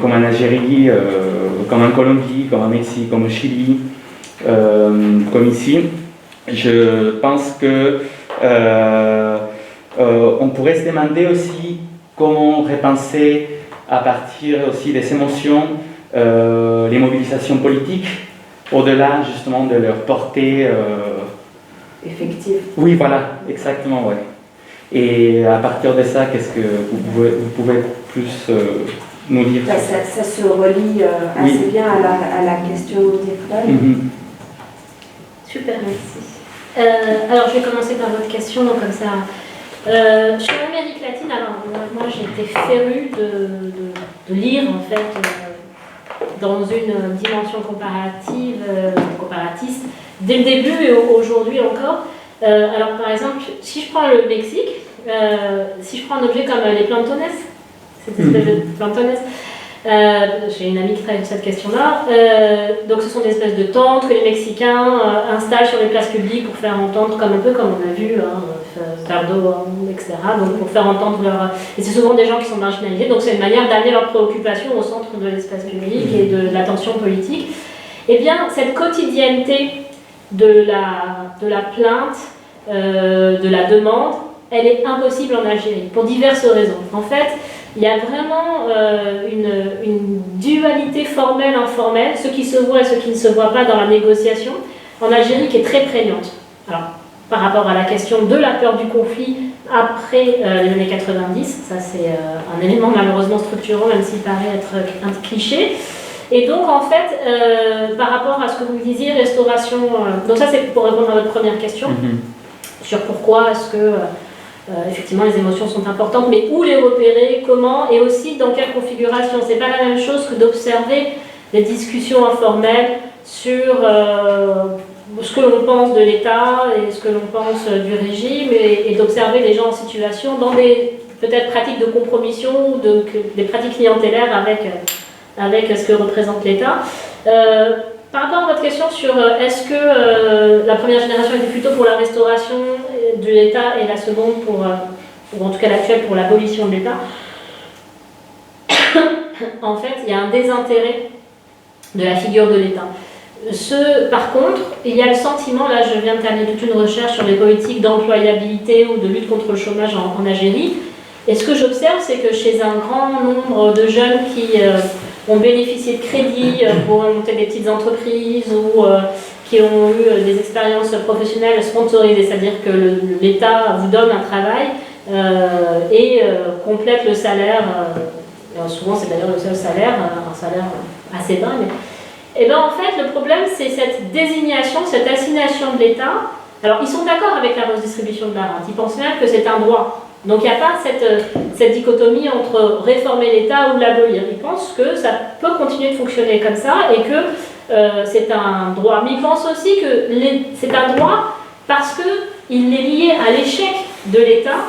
en Algérie, comme en Colombie, comme au Mexique, comme au Chili, comme ici, je pense que on pourrait se demander aussi comment repenser à partir aussi des émotions les mobilisations politiques, au-delà justement de leur portée Effective. Oui, voilà, exactement, ouais. Et à partir de ça, qu'est-ce que vous pouvez plus nous dire? Ça se relie assez bien à la question d'Iqbal. Super, merci. Alors, je vais commencer par votre question, donc comme ça. Sur l'Amérique latine, alors moi j'ai été férue de lire en fait dans une dimension comparatiste dès le début et aujourd'hui encore. Alors par exemple, si je prends le Mexique, si je prends un objet comme les plantones, cette espèce de plantones, j'ai une amie qui travaille sur cette question-là. Donc ce sont des espèces de tentes que les Mexicains installent sur les places publiques pour faire entendre, comme un peu comme on a vu, Tardo, etc. Donc pour faire entendre leur... Et c'est souvent des gens qui sont marginalisés, donc c'est une manière d'amener leurs préoccupations au centre de l'espace public et de l'attention politique. Eh bien, cette quotidienneté de la plainte, de la demande, elle est impossible en Algérie, pour diverses raisons. En fait, il y a vraiment une dualité formelle-informelle, ce qui se voit et ce qui ne se voit pas dans la négociation, en Algérie qui est très prégnante. Alors, par rapport à la question de la peur du conflit après les années 90, ça c'est un élément malheureusement structurant, même s'il paraît être un cliché. Et donc en fait, par rapport à ce que vous disiez, restauration, donc ça c'est pour répondre à votre première question, sur pourquoi est-ce que effectivement les émotions sont importantes, mais où les repérer, comment, et aussi dans quelle configuration. C'est pas la même chose que d'observer des discussions informelles sur ce que l'on pense de l'État et ce que l'on pense du régime, et d'observer les gens en situation dans des peut-être pratiques de compromission ou des pratiques clientélaires avec ce que représente l'État. Par rapport à votre question sur est-ce que la première génération était plutôt pour la restauration de l'État et la seconde ou en tout cas l'actuelle pour l'abolition de l'État, en fait il y a un désintérêt de la figure de l'État. Par contre, il y a le sentiment, là je viens de terminer toute une recherche sur les politiques d'employabilité ou de lutte contre le chômage en Algérie, et ce que j'observe c'est que chez un grand nombre de jeunes qui ont bénéficié de crédits pour monter des petites entreprises ou qui ont eu des expériences professionnelles sponsorisées, c'est-à-dire que l'État vous donne un travail et complète le salaire, souvent c'est d'ailleurs le seul salaire, un salaire assez bas, mais... Et bien en fait le problème c'est cette désignation, cette assignation de l'État. Alors ils sont d'accord avec la redistribution de la rente, ils pensent même que c'est un droit. Donc il n'y a pas cette dichotomie entre réformer l'État ou l'abolir. Ils pensent que ça peut continuer de fonctionner comme ça et que c'est un droit. Mais ils pensent aussi que c'est un droit parce qu'il est lié à l'échec de l'État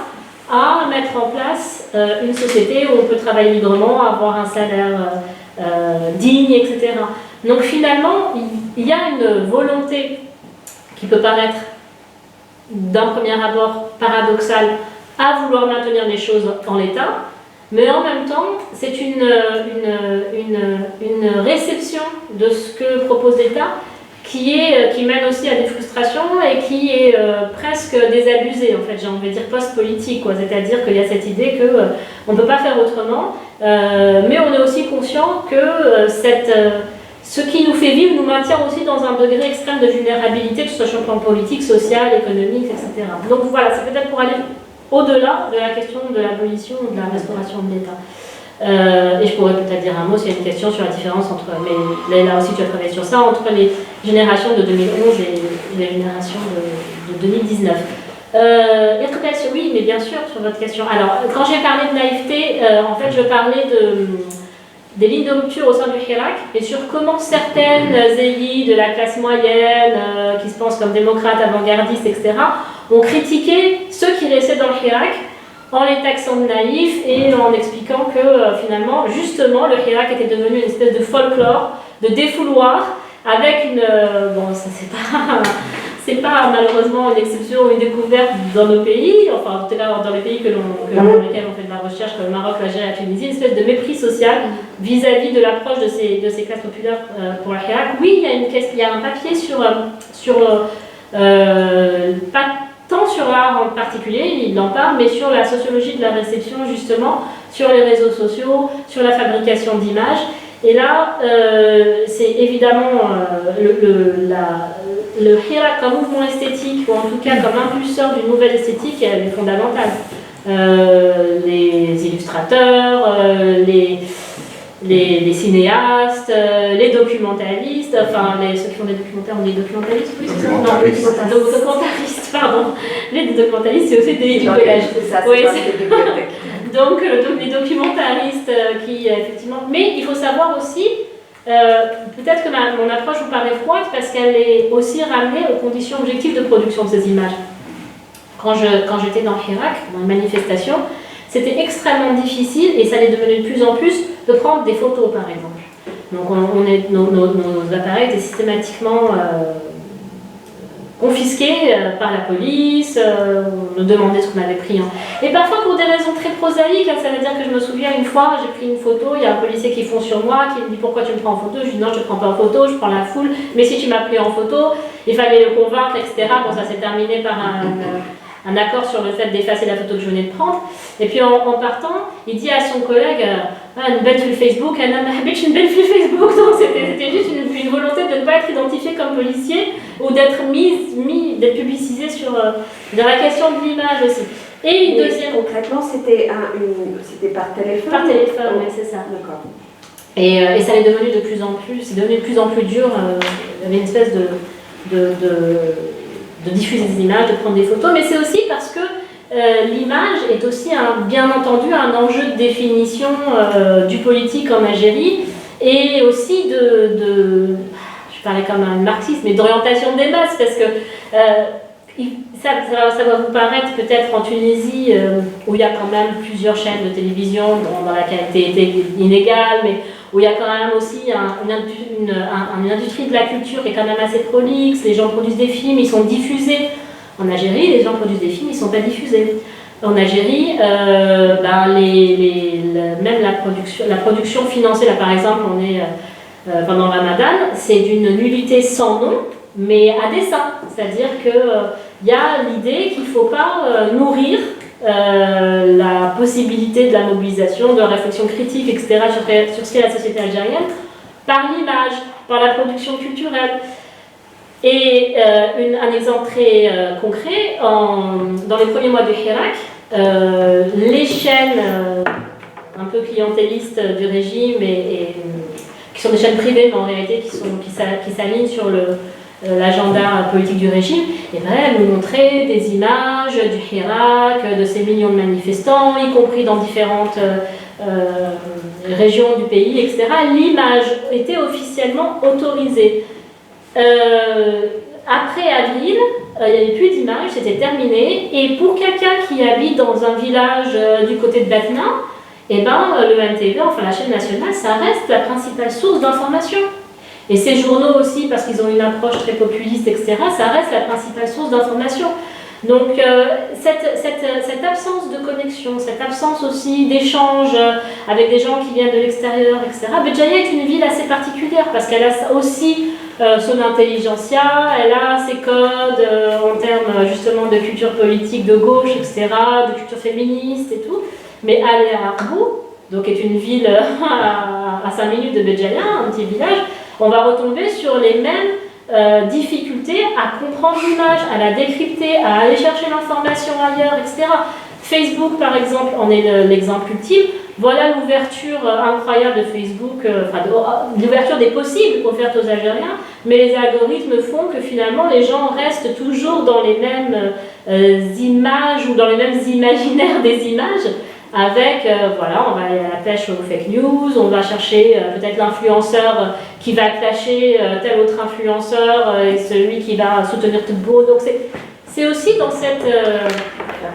à mettre en place une société où on peut travailler librement, avoir un salaire digne, etc. Donc finalement, il y a une volonté qui peut paraître d'un premier abord paradoxale à vouloir maintenir les choses en l'état, mais en même temps, c'est une réception de ce que propose l'État qui mène aussi à des frustrations et qui est presque désabusée, en fait, j'ai envie de dire post-politique, quoi. C'est-à-dire qu'il y a cette idée qu'on ne peut pas faire autrement, mais on est aussi conscient que ce qui nous fait vivre nous maintient aussi dans un degré extrême de vulnérabilité, que ce soit sur le plan politique, social, économique, etc. Donc voilà, c'est peut-être pour aller au-delà de la question de l'abolition ou de la restauration de l'État. Et je pourrais peut-être dire un mot s'il y a une question sur la différence entre, mais là aussi tu as travaillé sur ça, entre les générations de 2011 et les générations de 2019. Oui, mais bien sûr, sur votre question. Alors, quand j'ai parlé de naïveté, en fait, je parlais des lignes de rupture au sein du Hirak et sur comment certaines élites de la classe moyenne, qui se pensent comme démocrates, avant-gardistes, etc., ont critiqué ceux qui restaient dans le Hirak en les taxant de naïfs et en expliquant que finalement, justement, le Hirak était devenu une espèce de folklore, de défouloir, avec une... bon, ça c'est pas malheureusement une exception ou une découverte dans nos pays, enfin en tout cas dans les pays dans lesquels on fait de la recherche, comme le Maroc, l'Algérie, la Tunisie, une espèce de mépris social vis-à-vis de l'approche de ces classes populaires pour le Hirak. Oui, il y a un papier pas tant sur l'art en particulier, il en parle, mais sur la sociologie de la réception, justement, sur les réseaux sociaux, sur la fabrication d'images. Et là, c'est évidemment le Hirak comme mouvement esthétique, ou en tout cas comme impulseur d'une nouvelle esthétique, elle est fondamentale. Les illustrateurs, les cinéastes, les documentalistes, enfin ceux qui font des documentaires, on dit documentalistes, oui, c'est ça? Non, documentaristes, pardon. Les documentalistes, c'est aussi des du collège. C'est ça, oui, c'est des bibliothèques. donc les documentaristes qui, effectivement... Mais il faut savoir aussi, peut-être que mon approche vous paraît froide, parce qu'elle est aussi ramenée aux conditions objectives de production de ces images. Quand j'étais dans le Hirak, dans les manifestations, c'était extrêmement difficile, et ça l'est devenu de plus en plus, de prendre des photos, par exemple. Donc nos appareils étaient systématiquement confisqués par la police, on nous demandait ce qu'on avait pris. Et parfois pour des raisons très prosaïques, ça veut dire que je me souviens une fois, j'ai pris une photo, il y a un policier qui fonce sur moi, qui me dit pourquoi tu me prends en photo, je dis non, je ne te prends pas en photo, je prends la foule, mais si tu m'as pris en photo, il fallait le convaincre, etc. Bon, ça s'est terminé par un accord sur le fait d'effacer la photo que je venais de prendre. Et puis en partant, il dit à son collègue une belle fille Facebook, une belle fille Facebook. Donc c'était juste une volonté de ne pas être identifié comme policier ou d'être d'être publicisé sur dans la question de l'image aussi. Et une deuxième. Concrètement, c'était par téléphone. Par téléphone, oui, c'est ça. D'accord. Et ça est devenu de plus en plus dur. Il y avait une espèce de diffuser des images, de prendre des photos, mais c'est aussi parce que l'image est aussi bien entendu un enjeu de définition du politique en Algérie et aussi je parlais comme un marxiste, mais d'orientation des masses, parce que ça va vous paraître peut-être en Tunisie où il y a quand même plusieurs chaînes de télévision dans la qualité inégale, mais où il y a quand même aussi une industrie de la culture qui est quand même assez prolixe, les gens produisent des films, ils sont diffusés. En Algérie, les gens produisent des films, ils ne sont pas diffusés. En Algérie, même la production financée, là par exemple, on est pendant le Ramadan, c'est d'une nullité sans nom, mais à dessein. C'est-à-dire qu'il y a l'idée qu'il ne faut pas nourrir la possibilité de la mobilisation, de la réflexion critique, etc., sur ce qu'est la société algérienne, par l'image, par la production culturelle. Et un exemple très concret, dans les premiers mois du Hirak, les chaînes un peu clientélistes du régime, et qui sont des chaînes privées, mais en réalité qui s'alignent sur l'agenda politique du régime, et ben, elles nous montraient des images du Hirak, de ces millions de manifestants, y compris dans différentes régions du pays, etc. L'image était officiellement autorisée. Après avril, il n'y avait plus d'images, c'était terminé. Et pour quelqu'un qui habite dans un village du côté de Batna, eh ben, le MTV, enfin la chaîne nationale, ça reste la principale source d'information. Et ces journaux aussi, parce qu'ils ont une approche très populiste, etc., ça reste la principale source d'information. Donc cette absence de connexion, cette absence aussi d'échange avec des gens qui viennent de l'extérieur, etc. Béjaïa est une ville assez particulière parce qu'elle a aussi son intelligentsia, elle a ses codes en termes justement de culture politique de gauche, etc., de culture féministe et tout. Mais aller à Arbo, donc est une ville à 5 minutes de Béjaïa, un petit village, on va retomber sur les mêmes difficultés à comprendre l'image, à la décrypter, à aller chercher l'information ailleurs, etc. Facebook, par exemple, en est l'exemple ultime. Voilà l'ouverture incroyable de Facebook, l'ouverture des possibles offertes aux Algériens, mais les algorithmes font que finalement les gens restent toujours dans les mêmes images ou dans les mêmes imaginaires des images, avec, on va aller à la pêche aux fake news, on va chercher peut-être l'influenceur qui va clasher tel autre influenceur et celui qui va soutenir tout beau. Donc c'est aussi dans cette...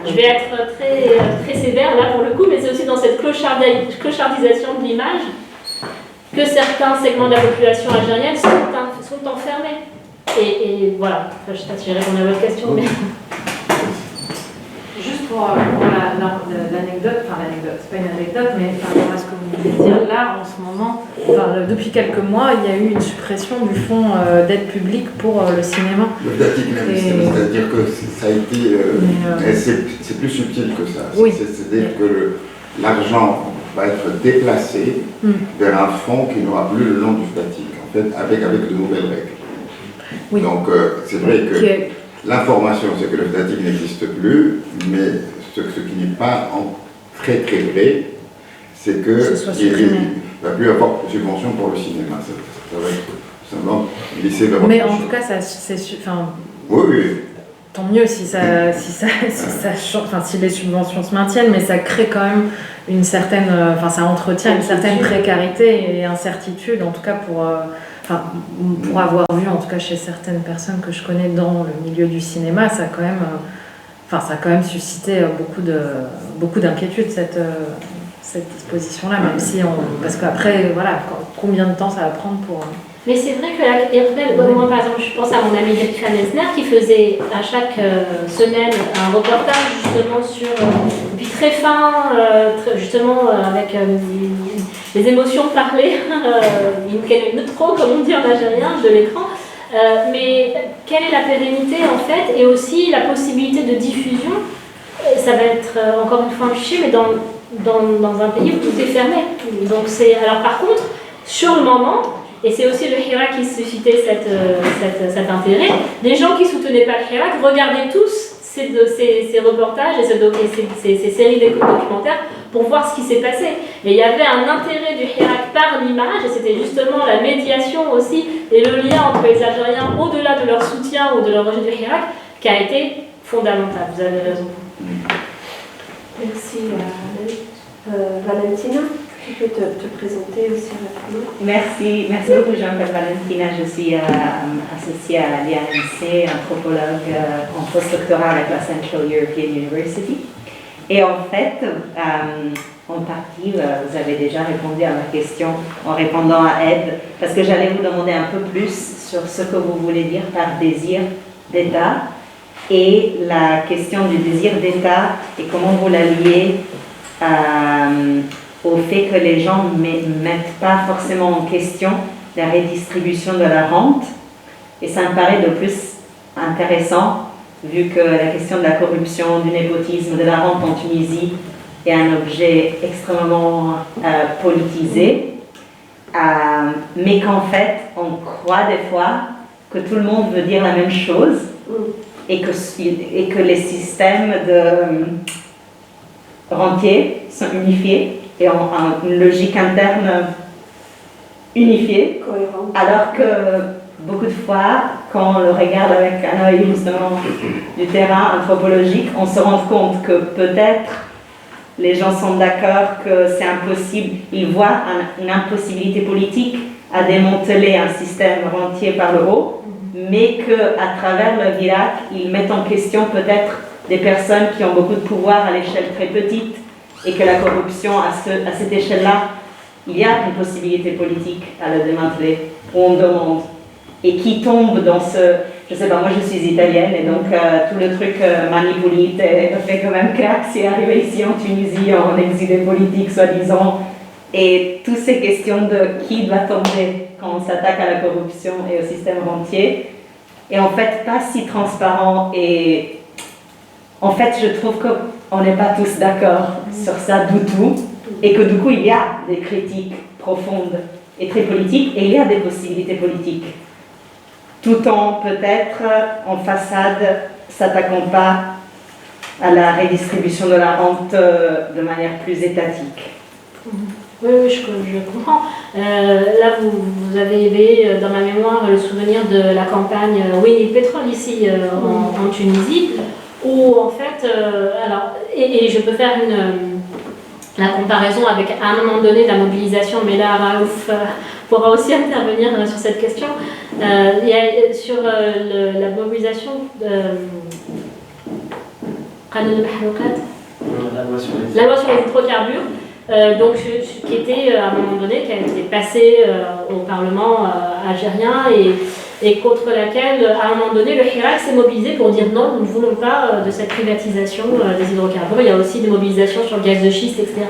je vais être très sévère là pour le coup, mais c'est aussi dans cette clochardisation de l'image que certains segments de la population algérienne sont enfermés. Et voilà, je ne sais pas si j'ai répondu à votre question, mais... Juste pour l'anecdote, c'est pas une anecdote, mais par rapport à ce que vous voulez dire, là, en ce moment, depuis quelques mois, il y a eu une suppression du fonds d'aide publique pour le cinéma. Le Fnatic, c'est-à-dire que ça a été... c'est plus subtil que ça. Oui. C'est-à-dire que l'argent va être déplacé vers un fonds qui n'aura plus le nom du Fnatic, en fait, avec de nouvelles règles. Oui. Donc, c'est vrai que... L'information, c'est que le Fnatic n'existe plus, mais ce qui n'est pas très très vrai, c'est qu'il ne va plus avoir de subvention pour le cinéma. Ça va être simplement lycée de... Mais en tout cas, oui. Tant mieux si les subventions se maintiennent, mais ça crée quand même une certaine... ça entretient une certaine précarité et incertitude, en tout cas pour avoir vu, en tout cas chez certaines personnes que je connais dans le milieu du cinéma, ça a quand même suscité beaucoup d'inquiétude cette disposition-là, même si parce qu'après, voilà, combien de temps ça va prendre pour... Mais c'est vrai que moi par exemple, je pense à mon ami Bertrand Esner qui faisait à chaque semaine un reportage justement sur, puis très fin, justement avec les émotions parlées, une trop comme on dit en algérien, de l'écran. Mais quelle est la pérennité en fait, et aussi la possibilité de diffusion. Ça va être encore une fois un cliché, mais dans un pays où tout est fermé. Donc alors par contre, sur le moment, et c'est aussi le Hirak qui suscitait cet intérêt, les gens qui ne soutenaient pas le Hirak regardaient tous ces reportages et ces séries documentaires pour voir ce qui s'est passé. Et il y avait un intérêt du Hirak par l'image, et c'était justement la médiation aussi, et le lien entre les Algériens, au-delà de leur soutien ou de leur rejet du Hirak, qui a été fondamental. Vous avez raison. Merci Valentina. Tu peux te présenter aussi rapidement. Merci beaucoup. Je m'appelle Valentina, je suis associée à l'IANC, anthropologue en postdoctorat avec la Central European University. Et en fait, en partie, vous avez déjà répondu à ma question en répondant à Ed, parce que j'allais vous demander un peu plus sur ce que vous voulez dire par désir d'État et la question du désir d'État et comment vous la liez au fait que les gens ne mettent pas forcément en question la redistribution de la rente. Et ça me paraît de plus intéressant, vu que la question de la corruption, du népotisme, de la rente en Tunisie est un objet extrêmement politisé, mais qu'en fait, on croit des fois que tout le monde veut dire la même chose et que les systèmes de rentiers sont unifiés et ont une logique interne unifiée, cohérente. Alors que beaucoup de fois, quand on le regarde avec un œil justement du terrain anthropologique, on se rend compte que peut-être les gens sont d'accord que c'est impossible, ils voient une impossibilité politique à démanteler un système rentier par le haut, mais qu'à travers le Hirak, ils mettent en question peut-être des personnes qui ont beaucoup de pouvoir à l'échelle très petite, et que la corruption à cette échelle-là, il y a une possibilité politique à le démanteler, où on demande. Et qui tombe dans je sais pas, moi je suis italienne, et donc tout le truc manipulite fait quand même crack, c'est arrivé ici en Tunisie, en exilé politique soi-disant, et toutes ces questions de qui doit tomber quand on s'attaque à la corruption et au système rentier, et en fait pas si transparent. Et en fait, je trouve qu'on n'est pas tous d'accord sur ça du tout, et que du coup, il y a des critiques profondes et très politiques, et il y a des possibilités politiques, tout en peut-être en façade s'attaquant pas à la redistribution de la rente de manière plus étatique. Oui, je comprends. Là, vous avez éveillé dans ma mémoire le souvenir de la campagne Winnie Petrol ici en Tunisie, où en fait, alors, et je peux faire la comparaison avec à un moment donné la mobilisation, mais là Raouf pourra aussi intervenir sur cette question. Il y a sur la mobilisation la loi sur les hydrocarbures, donc, qui était à un moment donné, qui a été passée au Parlement algérien et contre laquelle, à un moment donné, le Hirak s'est mobilisé pour dire non, nous ne voulons pas de cette privatisation des hydrocarbures. Il y a aussi des mobilisations sur le gaz de schiste, etc.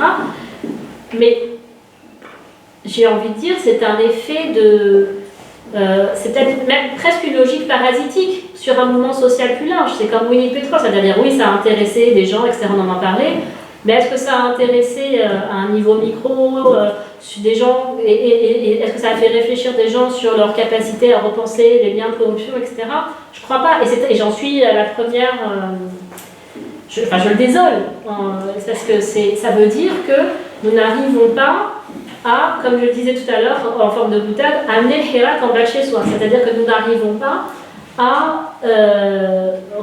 Mais j'ai envie de dire, c'est un effet de... c'est peut-être même presque une logique parasitique sur un mouvement social plus large. C'est comme Winnie Petrol, c'est-à-dire oui, ça a intéressé des gens, etc., on en a parlé, mais est-ce que ça a intéressé à un niveau micro des gens, et est-ce que ça a fait réfléchir des gens sur leur capacité à repenser les liens de corruption, etc. Je crois pas, et j'en suis la première... je le désole, parce que ça veut dire que nous n'arrivons pas à, comme je le disais tout à l'heure, en forme de boutade, amener le Hirak en bas de chez soi. C'est-à-dire que nous n'arrivons pas à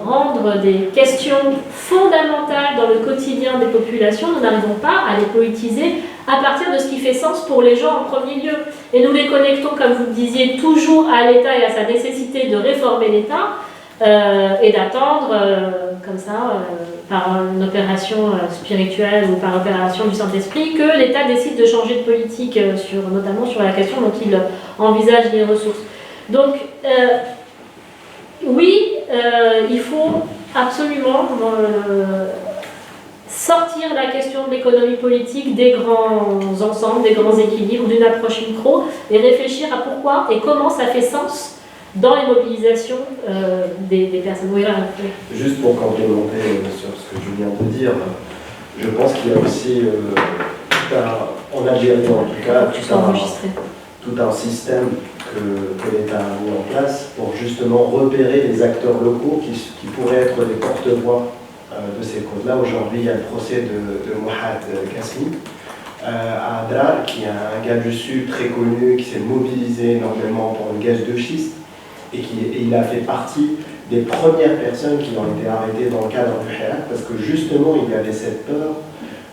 rendre des questions fondamentales dans le quotidien des populations, nous n'arrivons pas à les politiser à partir de ce qui fait sens pour les gens en premier lieu. Et nous les connectons, comme vous le disiez, toujours à l'État et à sa nécessité de réformer l'État et d'attendre, comme ça, par une opération spirituelle ou par opération du Saint-Esprit, que l'État décide de changer de politique, notamment sur la question dont il envisage les ressources. Donc, oui, il faut absolument sortir la question de l'économie politique des grands ensembles, des grands équilibres, d'une approche micro, et réfléchir à pourquoi et comment ça fait sens dans les mobilisations des personnes. Oui, là, juste pour complémenter sur ce que je viens de dire, je pense qu'il y a aussi, en Algérie en tout cas, tout un système que l'État a mis en place pour justement repérer les acteurs locaux qui pourraient être des porte-voix de ces causes-là. Aujourd'hui, il y a le procès de Mohamed Kasmi à Adrar, qui est un gars du Sud très connu, qui s'est mobilisé énormément pour le gaz de schiste, et il a fait partie des premières personnes qui ont été arrêtées dans le cadre du Hirak, parce que justement, il y avait cette peur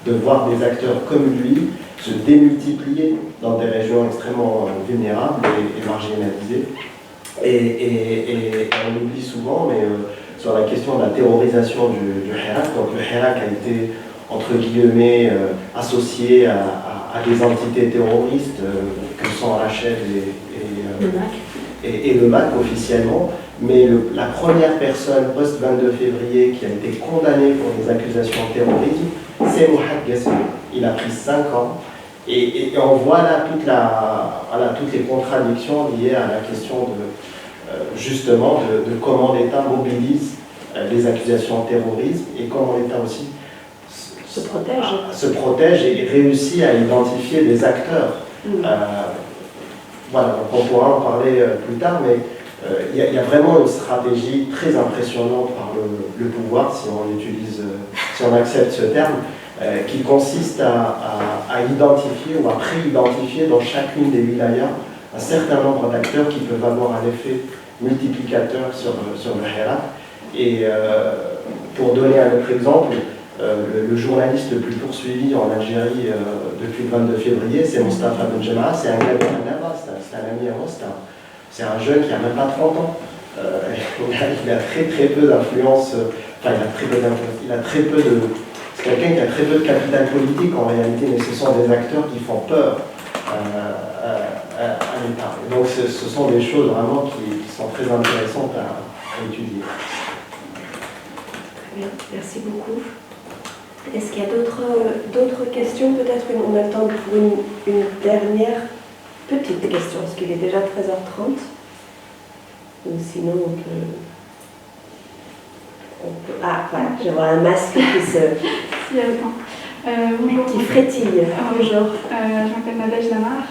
de voir des acteurs comme lui se démultiplier dans des régions extrêmement vulnérables et marginalisées. Et on oublie souvent, mais sur la question de la terrorisation du Hirak, donc le Hirak a été, entre guillemets, associé à des entités terroristes que sont Rachid et le MAC officiellement, mais la première personne post-22 février qui a été condamnée pour des accusations de terrorisme, c'est Mohamed Kasmi. Il a pris 5 ans. Et on voit là toutes les contradictions liées à la question justement de comment l'État mobilise les accusations de terrorisme et comment l'État aussi se protège et réussit à identifier des acteurs. Voilà, donc on pourra en parler plus tard, mais il y a vraiment une stratégie très impressionnante par le pouvoir, si on accepte ce terme, qui consiste à identifier ou à pré-identifier dans chacune des wilayas un certain nombre d'acteurs qui peuvent avoir un effet multiplicateur sur le Hirak. Et pour donner un autre exemple, le journaliste le plus poursuivi en Algérie depuis le 22 février, c'est Mostafa Benjema, c'est un gars de Manama, c'est un ami à moi, c'est un jeune qui n'a même pas 30 ans. Il a très peu d'influence, enfin il a très peu de... C'est quelqu'un qui a très peu de capital politique en réalité, mais ce sont des acteurs qui font peur à l'État. Donc ce sont des choses vraiment qui sont très intéressantes à étudier. Très bien, merci beaucoup. Est-ce qu'il y a d'autres questions? Peut-être qu'on a le temps pour une dernière petite question, parce qu'il est déjà 13h30. Ou sinon on peut... Ah, voilà, je vois un masque Si, bonjour. qui frétille. Bonjour. Je m'appelle Nadège Lamar,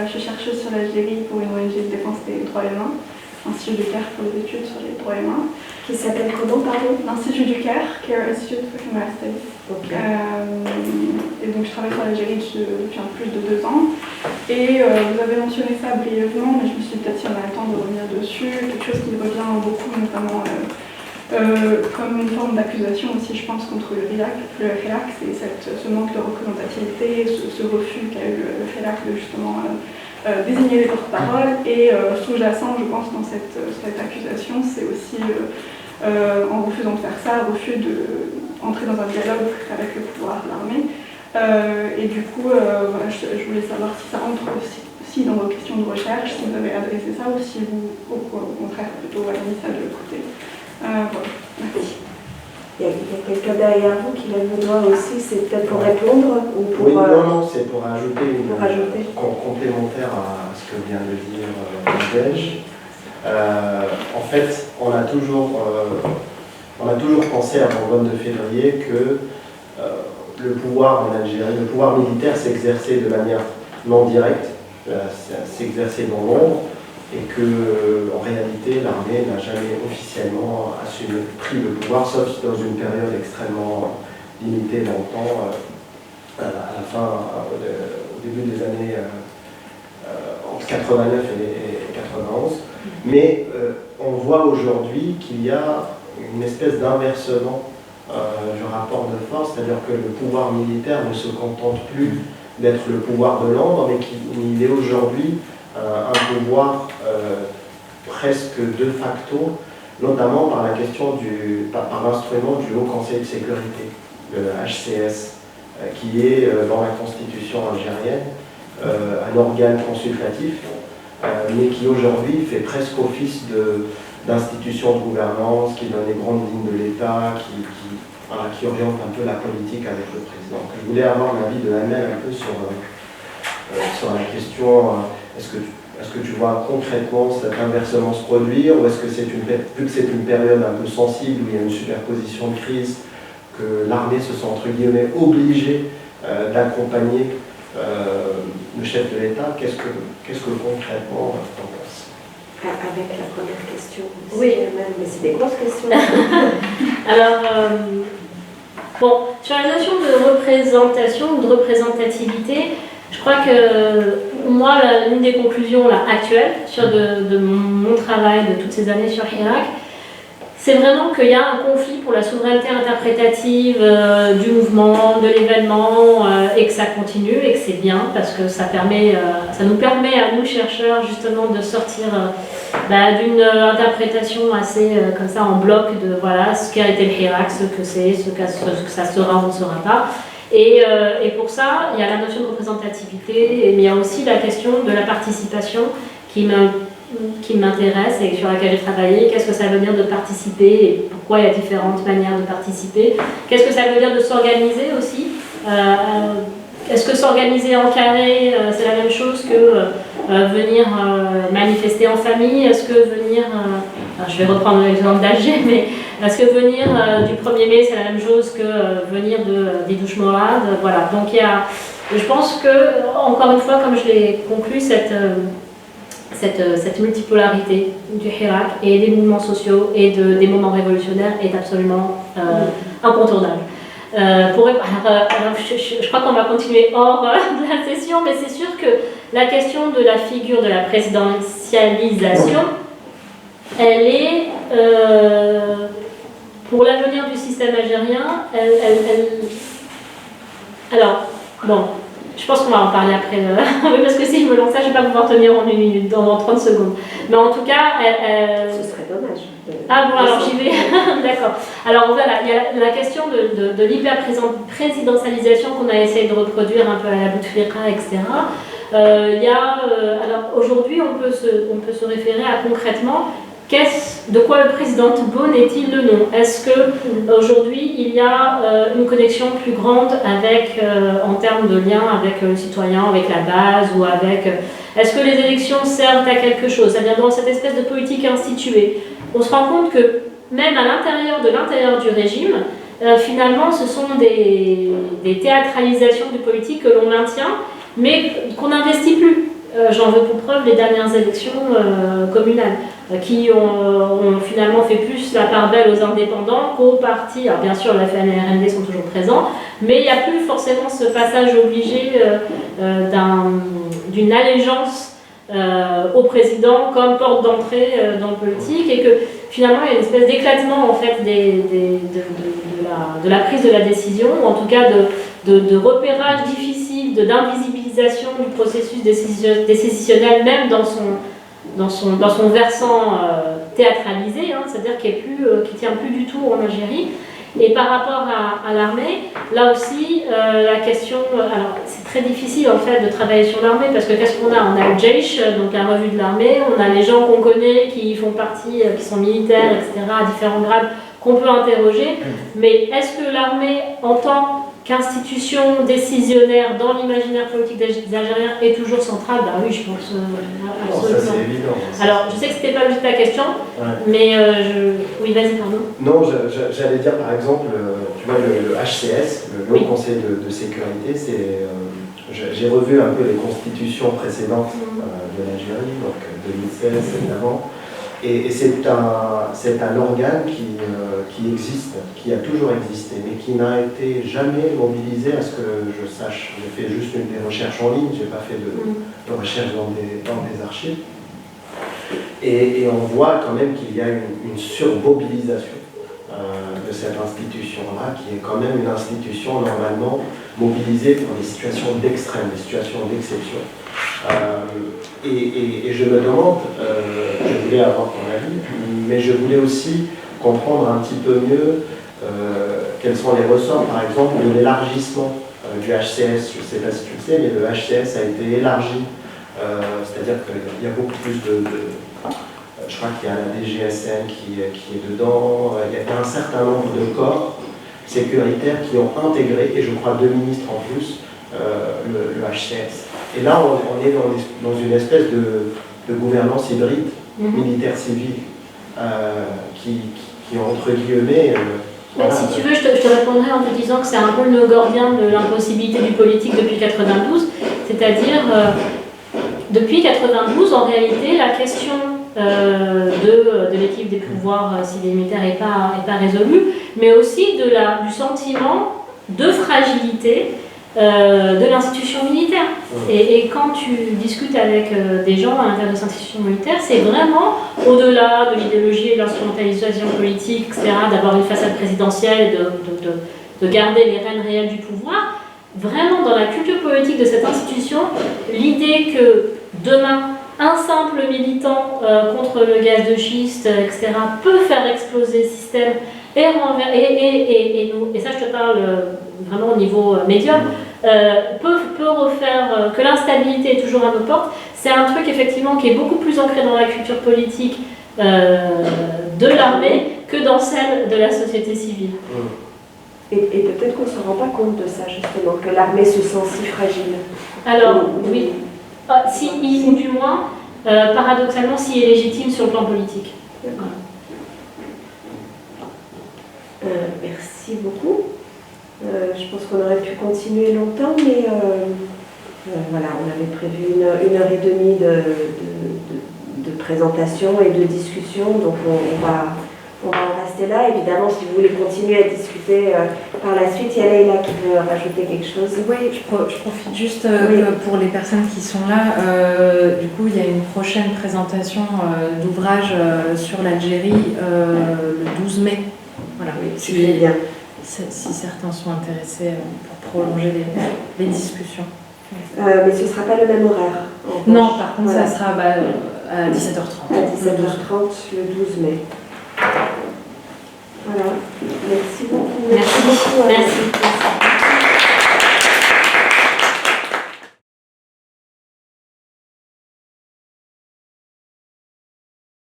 je suis chercheuse sur l'Algérie pour une ONG de défense des droits humains, Institut du Caire pour les études sur les droits humains. Qui s'appelle comment, pardon? L'Institut du Caire, Care Institute for Human Studies. Okay. Et donc je travaille sur l'Algérie depuis un peu plus de 2 ans. Et vous avez mentionné ça brièvement, mais je me suis dit peut-être si on a le temps de revenir dessus. Quelque chose qui revient beaucoup, notamment comme une forme d'accusation aussi, je pense, contre le Hirak, c'est ce manque de représentativité, ce refus qu'a eu le Hirak de justement désigner les porte-paroles. Et sous-jacent, je pense, dans cette accusation, c'est aussi, en refusant de faire ça, refus d'entrer dans un dialogue avec le pouvoir de l'armée. Et du coup, voilà, je voulais savoir si ça rentre aussi dans vos questions de recherche, si vous avez adressé ça ou si vous, au contraire, plutôt avez mis ça de côté. Voilà, merci. Il y a quelqu'un derrière vous qui lève le doigt aussi, c'est peut-être pour répondre ou pour... Oui, non, c'est pour ajouter une complémentaire à ce que vient de dire Nadège. En fait, on a toujours pensé avant le 22 février que le pouvoir en Algérie, le pouvoir militaire s'exerçait de manière non directe, s'exerçait dans l'ombre, et que en réalité l'armée n'a jamais officiellement pris le pouvoir, sauf dans une période extrêmement limitée dans le temps, à la fin, au début des années entre 89 et 91. Mais on voit aujourd'hui qu'il y a une espèce d'inversement du rapport de force, c'est-à-dire que le pouvoir militaire ne se contente plus d'être le pouvoir de l'ordre, mais qu'il est aujourd'hui un pouvoir presque de facto, notamment par la question par l'instrument du Haut Conseil de sécurité, le HCS, qui est dans la constitution algérienne un organe consultatif, mais qui aujourd'hui fait presque office d'institution de gouvernance, qui donne les grandes lignes de l'État, qui oriente un peu la politique avec le président. Je voulais avoir l'avis de Amel un peu sur la question, est-ce que tu vois concrètement cet inversement se produire, ou est-ce que vu que c'est une période un peu sensible, où il y a une superposition de crise, que l'armée se sent entre guillemets obligée d'accompagner le chef de l'État, qu'est-ce que concrètement t'en penses? Avec la première question. Oui. Mais c'est des grosses questions. Alors, bon, sur la notion de représentation ou de représentativité, je crois que moi, l'une des conclusions là, actuelles de mon travail de toutes ces années sur Hirak, c'est vraiment qu'il y a un conflit pour la souveraineté interprétative du mouvement, de l'événement, et que ça continue, et que c'est bien, parce que ça nous permet à nous, chercheurs, justement, de sortir d'une interprétation assez comme ça, en bloc, de voilà, ce qu'a été le Hirak, ce que c'est, ce que ça sera ou ne sera pas. Et pour ça, il y a la notion de représentativité, mais il y a aussi la question de la participation qui m'intéresse et sur laquelle j'ai travaillé. Qu'est-ce que ça veut dire de participer et pourquoi il y a différentes manières de participer? Qu'est-ce que ça veut dire de s'organiser aussi? Est-ce que s'organiser en carré, c'est la même chose que venir manifester en famille? Est-ce que venir, je vais reprendre l'exemple d'Alger, mais est-ce que venir du 1er mai, c'est la même chose que venir des douches Morad? Voilà, donc je pense que, encore une fois, comme je l'ai conclu, cette multipolarité du Hirak et des mouvements sociaux et des moments révolutionnaires est absolument incontournable. Je crois qu'on va continuer hors de la session, mais c'est sûr que la question de la figure de la présidentialisation, elle est, pour l'avenir du système algérien, alors, bon, je pense qu'on va en parler après, parce que si je me lance ça, je ne vais pas pouvoir tenir en 1 minute, dans 30 secondes. Mais en tout cas... Ce serait dommage. Ah bon, alors j'y vais. D'accord. Alors voilà, il y a la question de l'hyper-présidentialisation qu'on a essayé de reproduire un peu à la Bouteflika, etc. Alors aujourd'hui, on peut se référer à concrètement de quoi le président Tebboune est-il le nom? Est-ce qu'aujourd'hui il y a une connexion plus grande avec, en termes de lien avec le citoyen, avec la base ou avec... Est-ce que les élections servent à quelque chose? C'est-à-dire dans cette espèce de politique instituée. On se rend compte que même à l'intérieur du régime, finalement ce sont des théâtralisations du politique que l'on maintient, mais qu'on n'investit plus. J'en veux pour preuve les dernières élections communales, qui ont finalement fait plus la part belle aux indépendants qu'aux partis. Alors bien sûr, la FN et la RND sont toujours présents, mais il n'y a plus forcément ce passage obligé d'une allégeance au président comme porte d'entrée dans le politique, et que finalement il y a une espèce d'éclatement en fait de la prise de la décision, ou en tout cas de repérage difficile, d'invisibilisation du processus décisionnel, même dans son versant théâtralisé, hein, c'est-à-dire qui ne tient plus du tout en Algérie. Et par rapport à l'armée, là aussi, la question... alors, c'est très difficile, en fait, de travailler sur l'armée, parce que qu'est-ce qu'on a? On a le Jaish, donc la revue de l'armée, on a les gens qu'on connaît, qui font partie, qui sont militaires, etc., à différents grades, qu'on peut interroger. Mais est-ce que l'armée, en tant qu'institution décisionnaire dans l'imaginaire politique des Algériens, est toujours centrale? Ben oui, je pense absolument. Ça, c'est évident. Alors, je sais que c'était pas juste ta question, mais oui, vas-y, pardon. Non, j'allais dire par exemple, tu vois, le HCS, le Haut Conseil de sécurité, j'ai revu un peu les constitutions précédentes de l'Algérie, donc 2016 évidemment, et c'est un organe qui existe, qui a toujours existé, mais qui n'a été jamais mobilisé à ce que je sache. J'ai fait juste des recherches en ligne, j'ai pas fait de recherche dans des archives. Et on voit quand même qu'il y a une surmobilisation de cette institution-là, qui est quand même une institution normalement mobilisée pour des situations d'extrême, des situations d'exception. Et je me demande, je voulais avoir ton avis, mais je voulais aussi comprendre un petit peu mieux quels sont les ressorts, par exemple, de l'élargissement du HCS. Je ne sais pas si tu le sais, mais le HCS a été élargi. C'est-à-dire qu'il y a beaucoup plus je crois qu'il y a la DGSN qui est dedans, il y a un certain nombre de corps sécuritaires qui ont intégré, et je crois 2 ministres en plus, le HCS. Et là, on est dans une espèce de gouvernance hybride, militaire-civile, qui entre guillemets... voilà. Si tu veux, je te répondrai en te disant que c'est un peu le nœud gordien de l'impossibilité du politique depuis 92, c'est-à-dire, depuis 92, en réalité, la question de l'équipe des pouvoirs civils et militaires n'est pas résolue, mais aussi du sentiment de fragilité de l'institution militaire. Et quand tu discutes avec des gens à l'intérieur de cette institution militaire, c'est vraiment au-delà de l'idéologie et de l'instrumentalisation politique, etc., d'avoir une façade présidentielle, de garder les rênes réelles du pouvoir. Vraiment, dans la culture politique de cette institution, l'idée que demain, un simple militant contre le gaz de schiste, etc., peut faire exploser le système et ça je te parle vraiment au niveau médium, peut refaire que l'instabilité est toujours à nos portes. C'est un truc effectivement qui est beaucoup plus ancré dans la culture politique de l'armée que dans celle de la société civile. Et peut-être qu'on ne se rend pas compte de ça justement, que l'armée se sent si fragile. Alors oui, ou du moins paradoxalement si est légitime sur le plan politique. D'accord. Merci beaucoup. Je pense qu'on aurait pu continuer longtemps, mais voilà, on avait prévu 1h30 de présentation et de discussion, donc on va en rester là. Évidemment, si vous voulez continuer à discuter par la suite, il y a Leïla qui veut rajouter quelque chose. Oui, je profite juste pour les personnes qui sont là. Du coup, il y a une prochaine présentation d'ouvrage sur l'Algérie le 12 mai. Voilà, oui, c'est bien. Si certains sont intéressés pour prolonger les discussions. Mais ce ne sera pas le même horaire. Non, par contre, voilà. Ça sera à 17h30. À 17h30 le 12 mai. Voilà. Merci beaucoup. Merci beaucoup. Merci.